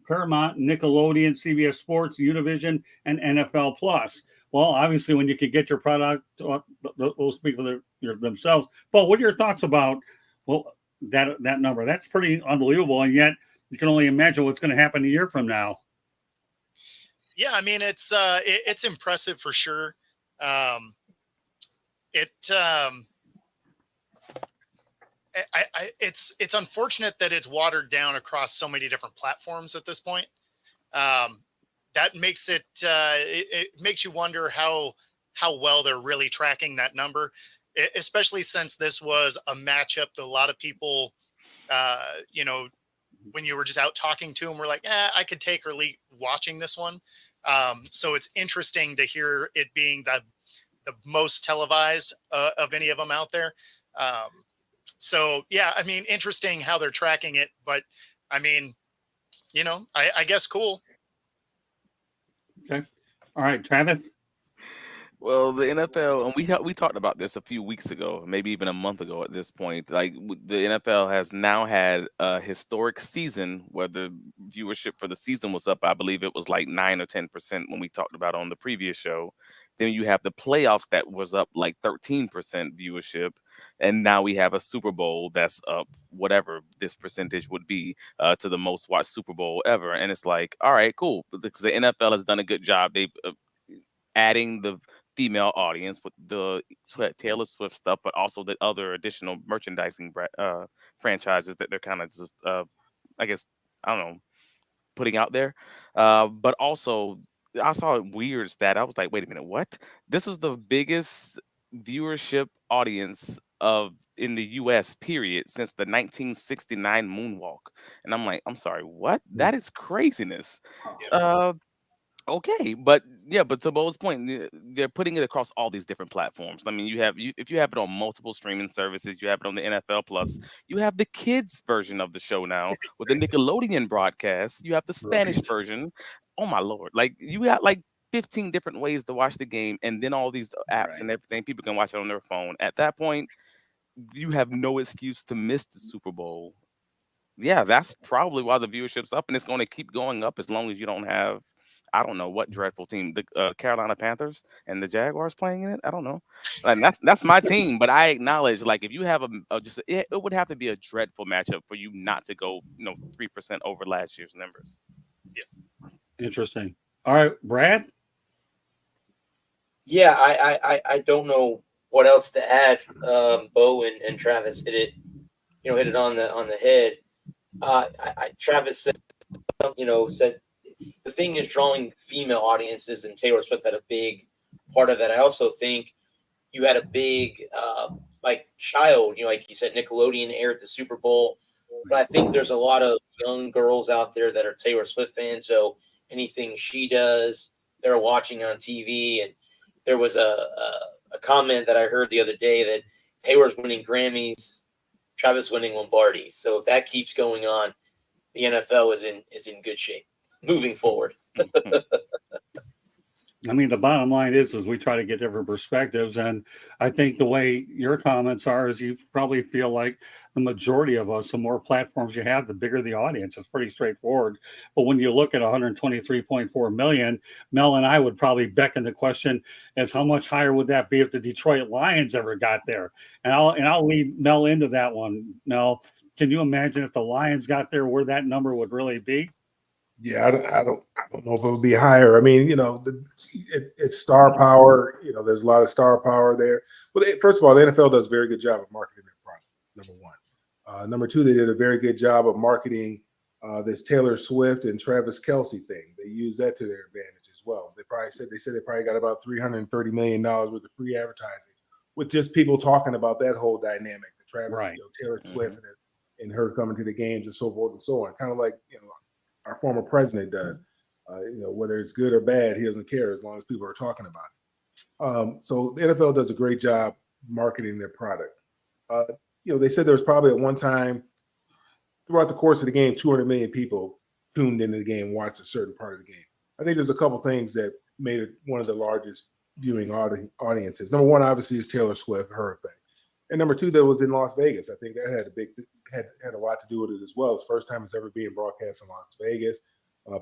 Paramount, Nickelodeon, CBS Sports, Univision, and NFL Plus. Well, obviously, when you can get your product, those speak for themselves. But what are your thoughts about that number? That's pretty unbelievable, and yet you can only imagine what's going to happen a year from now. Yeah, I mean, it's impressive for sure. It's unfortunate that it's watered down across so many different platforms at this point. That makes it makes you wonder how well they're really tracking that number, especially since this was a matchup that a lot of people, when you were just out talking to them, were like, I could take or leave watching this one. So it's interesting to hear it being the most televised of any of them out there. So yeah, I mean, interesting how they're tracking it, but I mean, I guess cool. Okay. All right, Travis. Well, the NFL, and we talked about this a few weeks ago, maybe even a month ago at this point. Like the NFL has now had a historic season where the viewership for the season was up. I believe it was like 9 or 10% when we talked about on the previous show. Then you have the playoffs that was up like 13% viewership, and now we have a Super Bowl that's up whatever this percentage would be to the most watched Super Bowl ever. And it's like, all right, cool, because the NFL has done a good job. They've adding the female audience with the Taylor Swift stuff, but also the other additional merchandising franchises that they're kind of just, I guess, I don't know, putting out there. But also, I saw a weird stat. I was like, wait a minute, what? This was the biggest viewership audience in the U.S. period since the 1969 moonwalk. And I'm like, I'm sorry, what? That is craziness. Uh, Okay, but yeah, but to Bo's point, they're putting it across all these different platforms. I mean, if you have it on multiple streaming services, you have it on the NFL Plus, you have the kids version of the show now with the Nickelodeon broadcast. You have the Spanish Right. version. Oh my lord! Like you got like 15 different ways to watch the game, and then all these apps and everything. People can watch it on their phone. At that point, you have no excuse to miss the Super Bowl. Yeah, that's probably why the viewership's up, and it's going to keep going up as long as you don't have, I don't know what dreadful team, the Carolina Panthers and the Jaguars playing in it. I don't know, and that's my team. But I acknowledge, like, if you have it would have to be a dreadful matchup for you not to go, 3% over last year's numbers. Interesting. All right, Brad. Yeah, I don't know what else to add. Bo and Travis hit it on the head. Travis said the thing is drawing female audiences, and Taylor Swift had a big part of that. I also think you had a big child, like you said, Nickelodeon aired the Super Bowl, but I think there's a lot of young girls out there that are Taylor Swift fans. So anything she does, they're watching on TV. And there was a comment that I heard the other day that Taylor's winning Grammys, Travis winning Lombardis. So if that keeps going on, the NFL is in good shape moving forward. I mean, the bottom line is we try to get different perspectives, and I think the way your comments are is you probably feel like the majority of us, the more platforms you have, the bigger the audience. It's pretty straightforward. But when you look at 123.4 million, Mel and I would probably beckon the question as how much higher would that be if the Detroit Lions ever got there? And I'll lead Mel into that one. Mel, can you imagine if the Lions got there, where that number would really be? Yeah, I don't know if it would be higher. I mean, it's star power. There's a lot of star power there. Well, first of all, the NFL does a very good job of marketing their product. Number one. Number two, they did a very good job of marketing this Taylor Swift and Travis Kelsey thing. They use that to their advantage as well. They said they probably got about $330 million worth of free advertising with just people talking about that whole dynamic, the Travis, Right. Taylor Swift Mhm. and her coming to the games and so forth and so on. Kind of like our former president does. Whether it's good or bad, he doesn't care as long as people are talking about it. So the NFL does a great job marketing their product. Uh, they said there was probably at one time throughout the course of the game, 200 million people tuned into the game, watched a certain part of the game. I think there's a couple things that made it one of the largest viewing audiences. Number one, obviously, is Taylor Swift, her effect. And number two, that was in Las Vegas. I think that had a lot to do with it as well. It's the first time it's ever being broadcast in Las Vegas.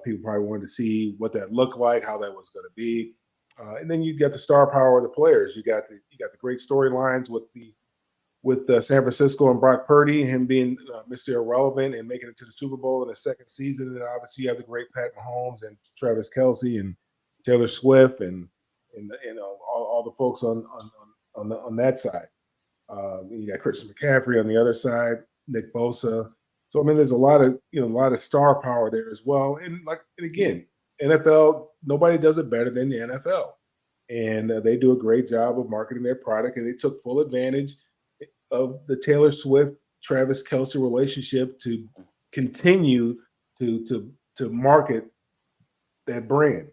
People probably wanted to see what that looked like, how that was going to be, and then you got the star power of the players. You got the great storylines with San Francisco and Brock Purdy, him being Mr. Irrelevant and making it to the Super Bowl in his second season. And obviously, you have the great Pat Mahomes and Travis Kelsey and Taylor Swift and all the folks on that side. You got Christian McCaffrey on the other side, Nick Bosa. So I mean, there's a lot of star power there as well. And again, NFL, nobody does it better than the NFL, and they do a great job of marketing their product. And they took full advantage of the Taylor Swift Travis Kelsey relationship to continue to market that brand.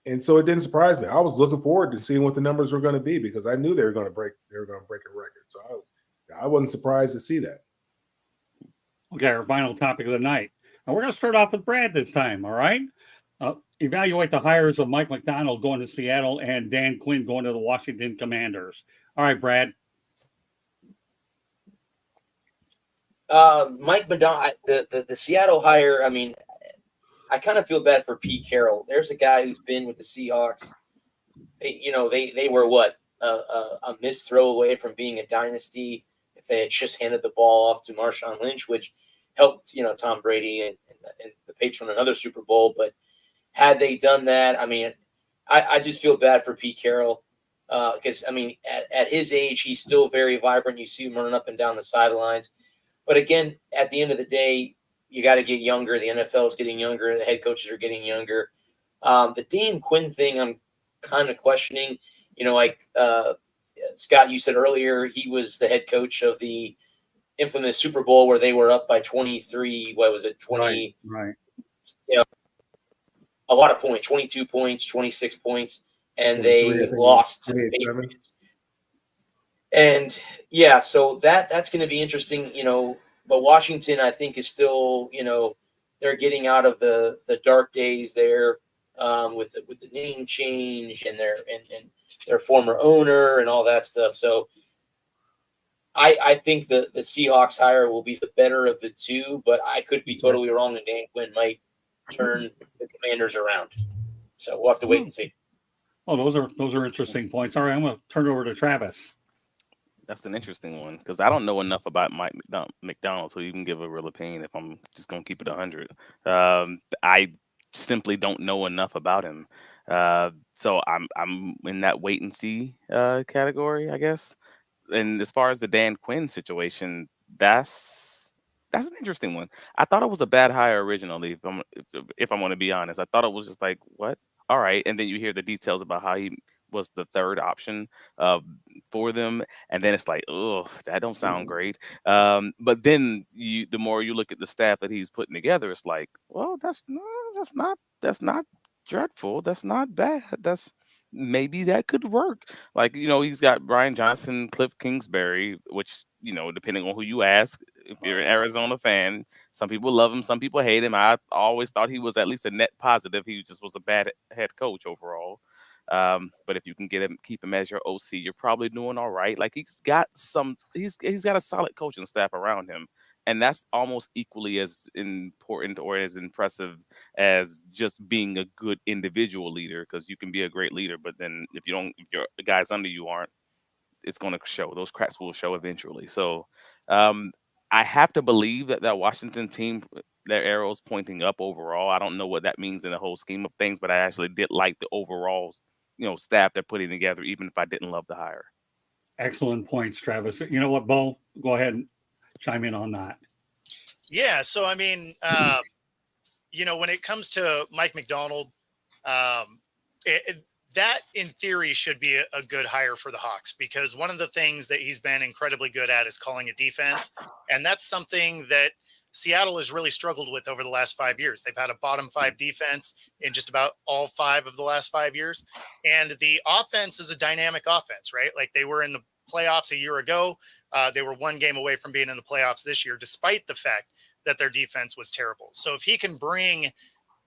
And so it didn't surprise me. I was looking forward to seeing what the numbers were going to be because I knew they were going to break a record. So I wasn't surprised to see that. Okay, our final topic of the night. And we're going to start off with Brad this time, all right? Evaluate the hires of Mike McDonald going to Seattle and Dan Quinn going to the Washington Commanders. All right, Brad. Mike Madonna, the Seattle hire. I mean, I kind of feel bad for Pete Carroll. There's a guy who's been with the Seahawks. They were what a missed throw away from being a dynasty if they had just handed the ball off to Marshawn Lynch, which helped Tom Brady and the Patriots win another Super Bowl. But had they done that, I mean, I just feel bad for Pete Carroll because I mean, at his age, he's still very vibrant. You see him running up and down the sidelines. But again, at the end of the day, you got to get younger. The NFL is getting younger. The head coaches are getting younger. The Dan Quinn thing, I'm kind of questioning. Scott, you said earlier he was the head coach of the infamous Super Bowl where they were up by 23. What was it? 20. Right. A lot of points. 22 points, 26 points, and 23, they lost to the 28-7. Patriots. And yeah, so that's going to be interesting, but Washington, I think, is still, they're getting out of the dark days there with the name change and their former owner and all that stuff. So I think the Seahawks hire will be the better of the two, but I could be totally wrong, and Dan Quinn might turn the Commanders around. So we'll have to wait and see. Oh, those are interesting points. All right, I'm going to turn it over to Travis. That's an interesting one because I don't know enough about Mike McDonald, so you can give a real opinion if I'm just going to keep it 100. I simply don't know enough about him, so I'm in that wait and see category, I guess. And as far as the Dan Quinn situation, that's an interesting one. I thought it was a bad hire originally. If I'm going to be honest, I thought it was just like what, all right, and then you hear the details about how he was the third option uh, for them, and then it's like, oh, that don't sound great. But then the more you look at the staff that he's putting together, it's like, well, that's not dreadful. That's not bad. That's maybe that could work. Like, he's got Brian Johnson, Cliff Kingsbury, which, depending on who you ask, if you're an Arizona fan, some people love him, some people hate him. I always thought he was at least a net positive. He just was a bad head coach overall. But if you can get him, keep him as your OC, you're probably doing all right. Like he's got a solid coaching staff around him, and that's almost equally as important or as impressive as just being a good individual leader. Because you can be a great leader, but then if your the guys under you aren't, it's going to show. Those cracks will show eventually. So I have to believe that Washington team, their arrows pointing up overall. I don't know what that means in the whole scheme of things, but I actually did like the overall, staff they're putting together, even if I didn't love the hire. Excellent points, Travis. You know what, Bo? Go ahead and chime in on that. Yeah. So, I mean, when it comes to Mike McDonald, that in theory should be a good hire for the Hawks, because one of the things that he's been incredibly good at is calling a defense. And that's something that Seattle has really struggled with over the last 5 years. They've had a bottom 5 defense in just about all 5 of the last 5 years. And the offense is a dynamic offense, right? Like they were in the playoffs a year ago. They were 1 game away from being in the playoffs this year, despite the fact that their defense was terrible. So if he can bring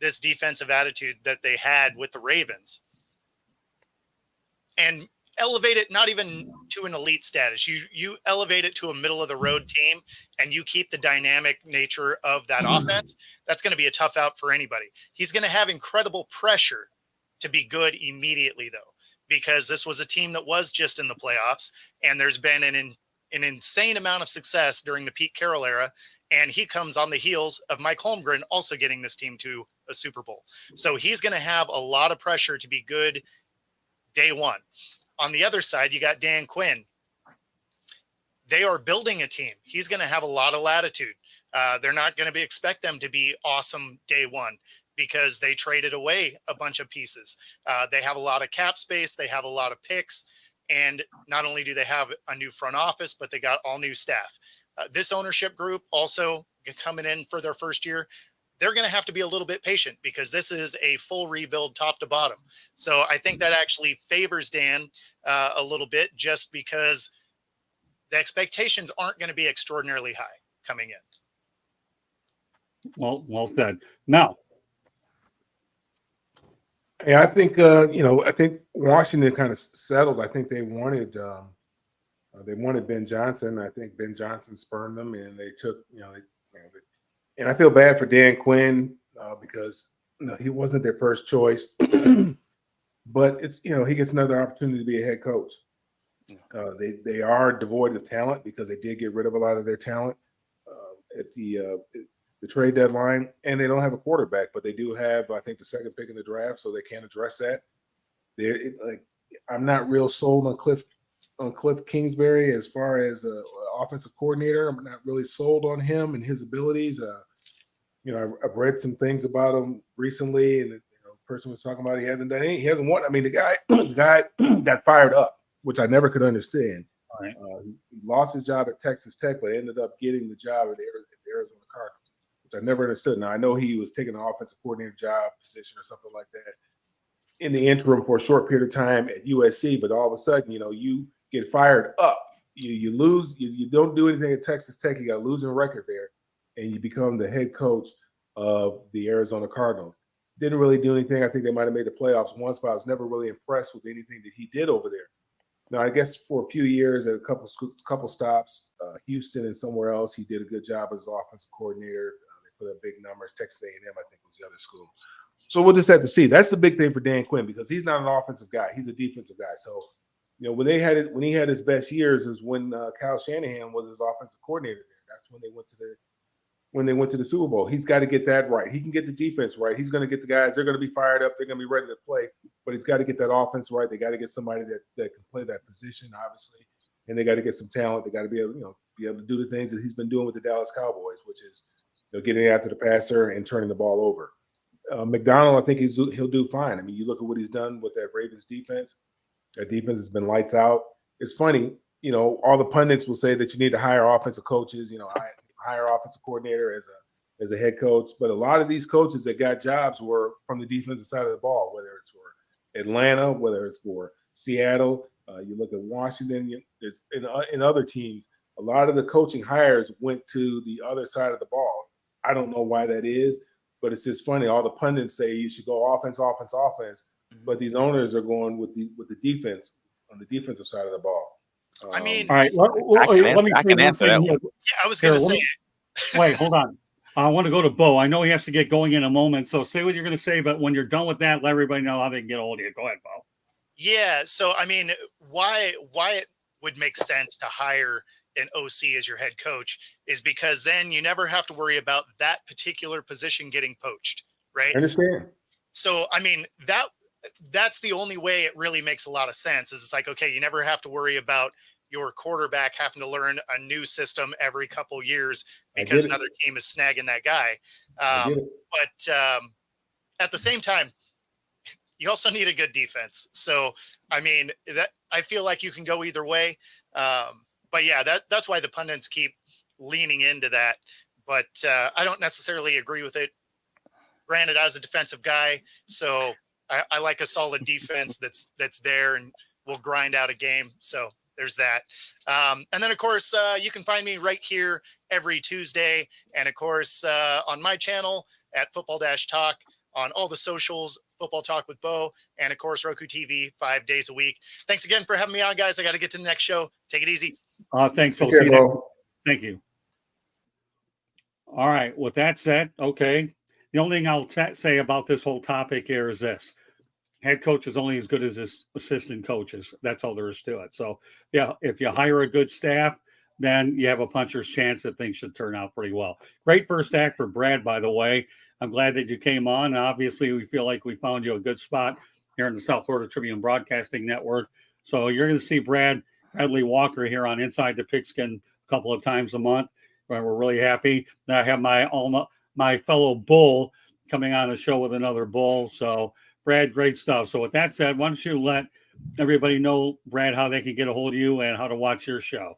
this defensive attitude that they had with the Ravens and elevate it, not even to an elite status, you elevate it to a middle of the road team, and you keep the dynamic nature of that offense, that's going to be a tough out for anybody. He's going to have incredible pressure to be good immediately, though, because this was a team that was just in the playoffs, and there's been an insane amount of success during the Pete Carroll era, and he comes on the heels of Mike Holmgren also getting this team to a Super Bowl. So he's going to have a lot of pressure to be good day one. On the other side, you got Dan Quinn. They are building a team. He's going to have a lot of latitude. They're not going to expect them to be awesome day one, because they traded away a bunch of pieces. They have a lot of cap space. They have a lot of picks. And not only do they have a new front office, but they got all new staff. This ownership group also coming in for their first year, they're going to have to be a little bit patient, because this is a full rebuild top to bottom. So I think that actually favors Dan a little bit, just because the expectations aren't going to be extraordinarily high coming in. Well said. Now, yeah, I think I think Washington kind of settled. I think they wanted Ben Johnson. I think Ben Johnson spurned them, and they took and I feel bad for Dan Quinn because he wasn't their first choice, but it's he gets another opportunity to be a head coach. They are devoid of talent, because they did get rid of a lot of their talent at the trade deadline, and they don't have a quarterback, but they do have, I think, the second pick in the draft, so they can address that. I'm not real sold on Cliff Kingsbury as far as an offensive coordinator. I'm not really sold on him and his abilities. I've read some things about him recently, and the person was talking about he hasn't done anything. He hasn't won. I mean, the guy got fired up, which I never could understand. Right. He lost his job at Texas Tech, but ended up getting the job at the Arizona Cardinals, which I never understood. Now, I know he was taking an offensive coordinator job position or something like that in the interim for a short period of time at USC, but all of a sudden, you get fired up. You lose. You don't do anything at Texas Tech. You got a losing record there, and you become the head coach of the Arizona Cardinals. Didn't really do anything. I think they might have made the playoffs once, but I was never really impressed with anything that he did over there. Now, I guess for a few years at a couple stops, Houston and somewhere else, he did a good job as offensive coordinator. They put up big numbers. Texas A&M, I think, was the other school. So we'll just have to see. That's the big thing for Dan Quinn, because he's not an offensive guy. He's a defensive guy. So, when he had his best years is when Kyle Shanahan was his offensive coordinator there. That's when they went to the Super Bowl. He's got to get that right. He can get the defense right. He's going to get the guys. They're going to be fired up. They're going to be ready to play. But he's got to get that offense right. They got to get somebody that can play that position, obviously, and they got to get some talent. They got to be able, to do the things that he's been doing with the Dallas Cowboys, which is getting after the passer and turning the ball over. McDonald, I think he'll do fine. I mean, you look at what he's done with that Ravens defense. That defense has been lights out. It's funny, all the pundits will say that you need to hire offensive coaches. Hire offensive coordinator as a head coach, but a lot of these coaches that got jobs were from the defensive side of the ball, whether it's for Atlanta, whether it's for Seattle. You look at Washington, in other teams, a lot of the coaching hires went to the other side of the ball. I don't know why that is, but it's just funny. All the pundits say you should go offense, offense, offense. but these owners are going with the defense on the defensive side of the ball. I mean, All right. I can answer that one. yeah, I was going to say, Wait, hold on. I want to go to Bo. I know he has to get going in a moment. So say what you're going to say, but when you're done with that, let everybody know how they can get a hold of you. Go ahead, Bo. yeah. So, I mean, why it would make sense to hire an OC as your head coach is because then you never have to worry about that particular position getting poached, right? I understand. So, I mean, that's the only way it really makes a lot of sense is it's like, okay, you never have to worry about your quarterback having to learn a new system every couple years because another team is snagging that guy. But at the same time, you also need a good defense. So, I mean, that I feel like you can go either way. But yeah, that's why the pundits keep leaning into that. But I don't necessarily agree with it. Granted, I was a defensive guy, so I like a solid defense that's there and will grind out a game. So there's that. And then, of course, you can find me right here every Tuesday. And, of course, on my channel at Football-Talk, on all the socials, Football Talk with Bo, and, of course, Roku TV 5 days a week. Thanks again for having me on, guys. I got to get to the next show. Take it easy. Thanks, Bo. Thank you. All right. With that said, okay. The only thing I'll say about this whole topic here is this. Head coach is only as good as his assistant coaches. That's all there is to it. So, yeah, if you hire a good staff, then you have a puncher's chance that things should turn out pretty well. Great first act for Brad, by the way. I'm glad that you came on. And obviously, we feel like we found you a good spot here in the South Florida Tribune Broadcasting Network. So you're going to see Bradley Walker here on Inside the Pigskin a couple of times a month. We're really happy that I have my fellow bull coming on the show with another bull. So, Brad, great stuff. So with that said, why don't you let everybody know, Brad, how they can get a hold of you and how to watch your show?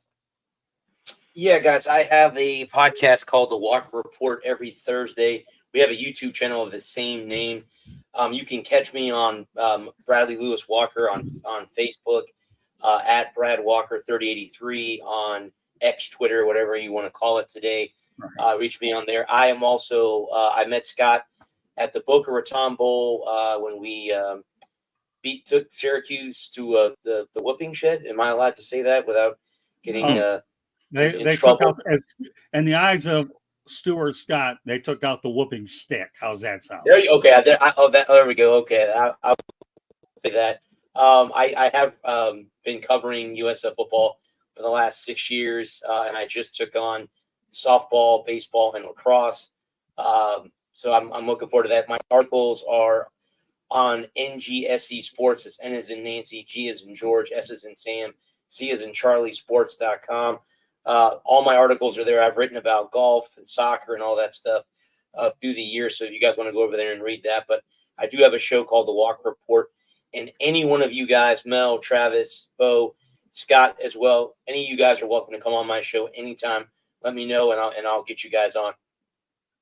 Yeah, guys, I have a podcast called The Walker Report every Thursday. We have a YouTube channel of the same name. You can catch me on Bradley Lewis Walker on Facebook, at Brad Walker 3083 on X, Twitter, whatever you want to call it today. Reach me on there. I am also I met Scott at the Boca Raton Bowl when we took Syracuse to the whooping shed. Am I allowed to say that without getting they took out, in the eyes of Stuart Scott, they took out the whooping stick. How's that sound? There we go. Okay, I'll say that. I have been covering USF football for the last 6 years, and I just took on softball, baseball, and lacrosse. So I'm looking forward to that. My articles are on NGSC Sports. It's N as in Nancy, G as in George, S as in Sam, C as in Charlie, sports.com. All my articles are there. I've written about golf and soccer and all that stuff through the years. So if you guys want to go over there and read that, but I do have a show called The Walker Report. And any one of you guys, Mel, Travis, Bo, Scott as well, any of you guys are welcome to come on my show anytime. Let me know, and I'll get you guys on.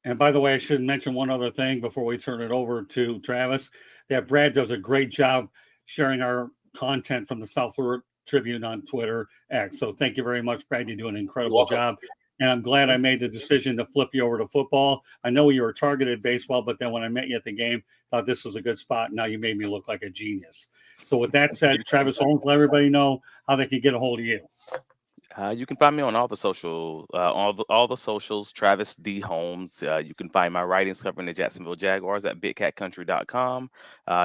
And by the way, I should mention one other thing before we turn it over to Travis, that Brad does a great job sharing our content from the South Florida Tribune on Twitter X. So thank you very much, Brad. You do an incredible job. And I'm glad I made the decision to flip you over to football. I know you were targeted baseball, but then when I met you at the game, thought this was a good spot. Now you made me look like a genius. So with that said, Travis Holmes, let everybody know how they can get a hold of you. You can find me on all the socials, Travis D. Holmes. You can find my writings covering the Jacksonville Jaguars at bigcatcountry.com.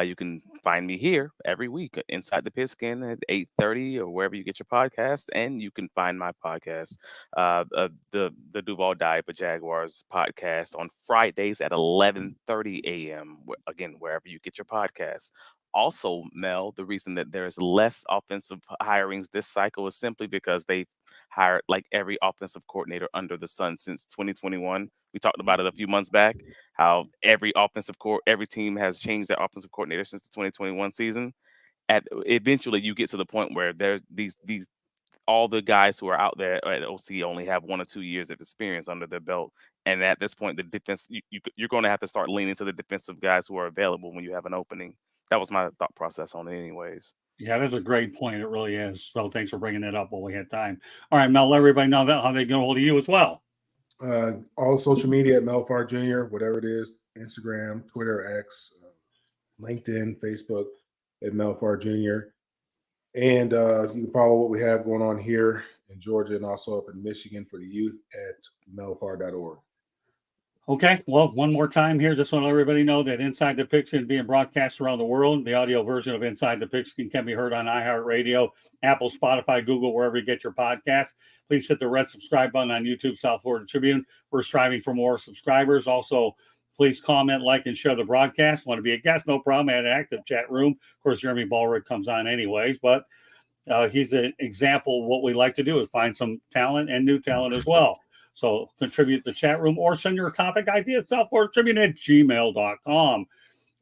You can find me here every week inside the Pigskin at 8:30 or wherever you get your podcast. And you can find my podcast, the Duval Diaper Jaguars podcast, on Fridays at 11:30 a.m. Again, wherever you get your podcast. Also, Mel, the reason that there's less offensive hirings this cycle is simply because they've hired like every offensive coordinator under the sun since 2021. We talked about it a few months back, how every team has changed their offensive coordinator since the 2021 season. Eventually, you get to the point where there's all the guys who are out there at OC only have 1 or 2 years of experience under their belt. And at this point, the defense, you're going to have to start leaning to the defensive guys who are available when you have an opening. That was my thought process on it anyways. Yeah, that's a great point. It really is. So thanks for bringing it up while we had time. All right, Mel, let everybody know that how they get a hold of you as well. All social media at Mel Farr Jr., whatever it is, Instagram, Twitter, X, LinkedIn, Facebook. at Mel Farr Jr. And you can follow what we have going on here in Georgia and also up in Michigan for the youth at melfarr.org. Okay, well, one more time here. Just want to let everybody know that Inside the Pigskin is being broadcast around the world. The audio version of Inside the Pigskin can be heard on iHeartRadio, Apple, Spotify, Google, wherever you get your podcasts. Please hit the red subscribe button on YouTube, South Florida Tribune. We're striving for more subscribers. Also, please comment, like, and share the broadcast. Want to be a guest? No problem. I had an active chat room. Of course, Jeremy Ballrick comes on anyways, but he's an example of what we like to do is find some talent and new talent as well. So contribute to the chat room or send your topic ideas to southfloridatribune@gmail.com.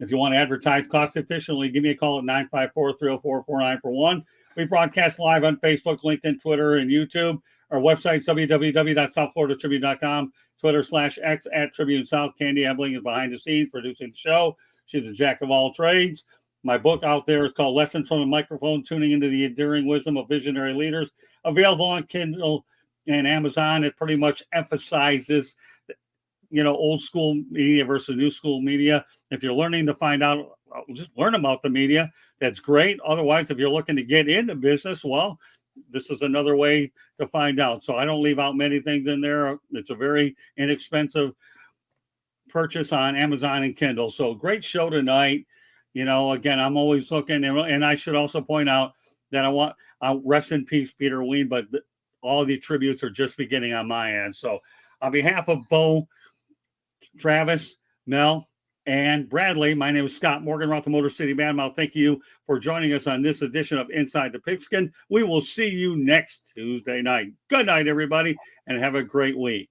If you want to advertise cost efficiently, give me a call at 954-304-4941. We broadcast live on Facebook, LinkedIn, Twitter, and YouTube. Our website is www.southfloridatribune.com, Twitter/X @Tribune South. Candy Ebling is behind the scenes producing the show. She's a jack of all trades. My book out there is called Lessons from the Microphone, Tuning into the Enduring Wisdom of Visionary Leaders, available on Kindle and Amazon. It pretty much emphasizes, old school media versus new school media. If you're learning to find out, just learn about the media. That's great. Otherwise, if you're looking to get into business, well, this is another way to find out. So I don't leave out many things in there. It's a very inexpensive purchase on Amazon and Kindle. So great show tonight. Again, I'm always looking, and I should also point out that I rest in peace, Peter Ween, but all the tributes are just beginning on my end. So on behalf of Bo, Travis, Mel, and Bradley, my name is Scott Morgan, Roth Motor City Badmouth. Thank you for joining us on this edition of Inside the Pigskin. We will see you next Tuesday night. Good night, everybody, and have a great week.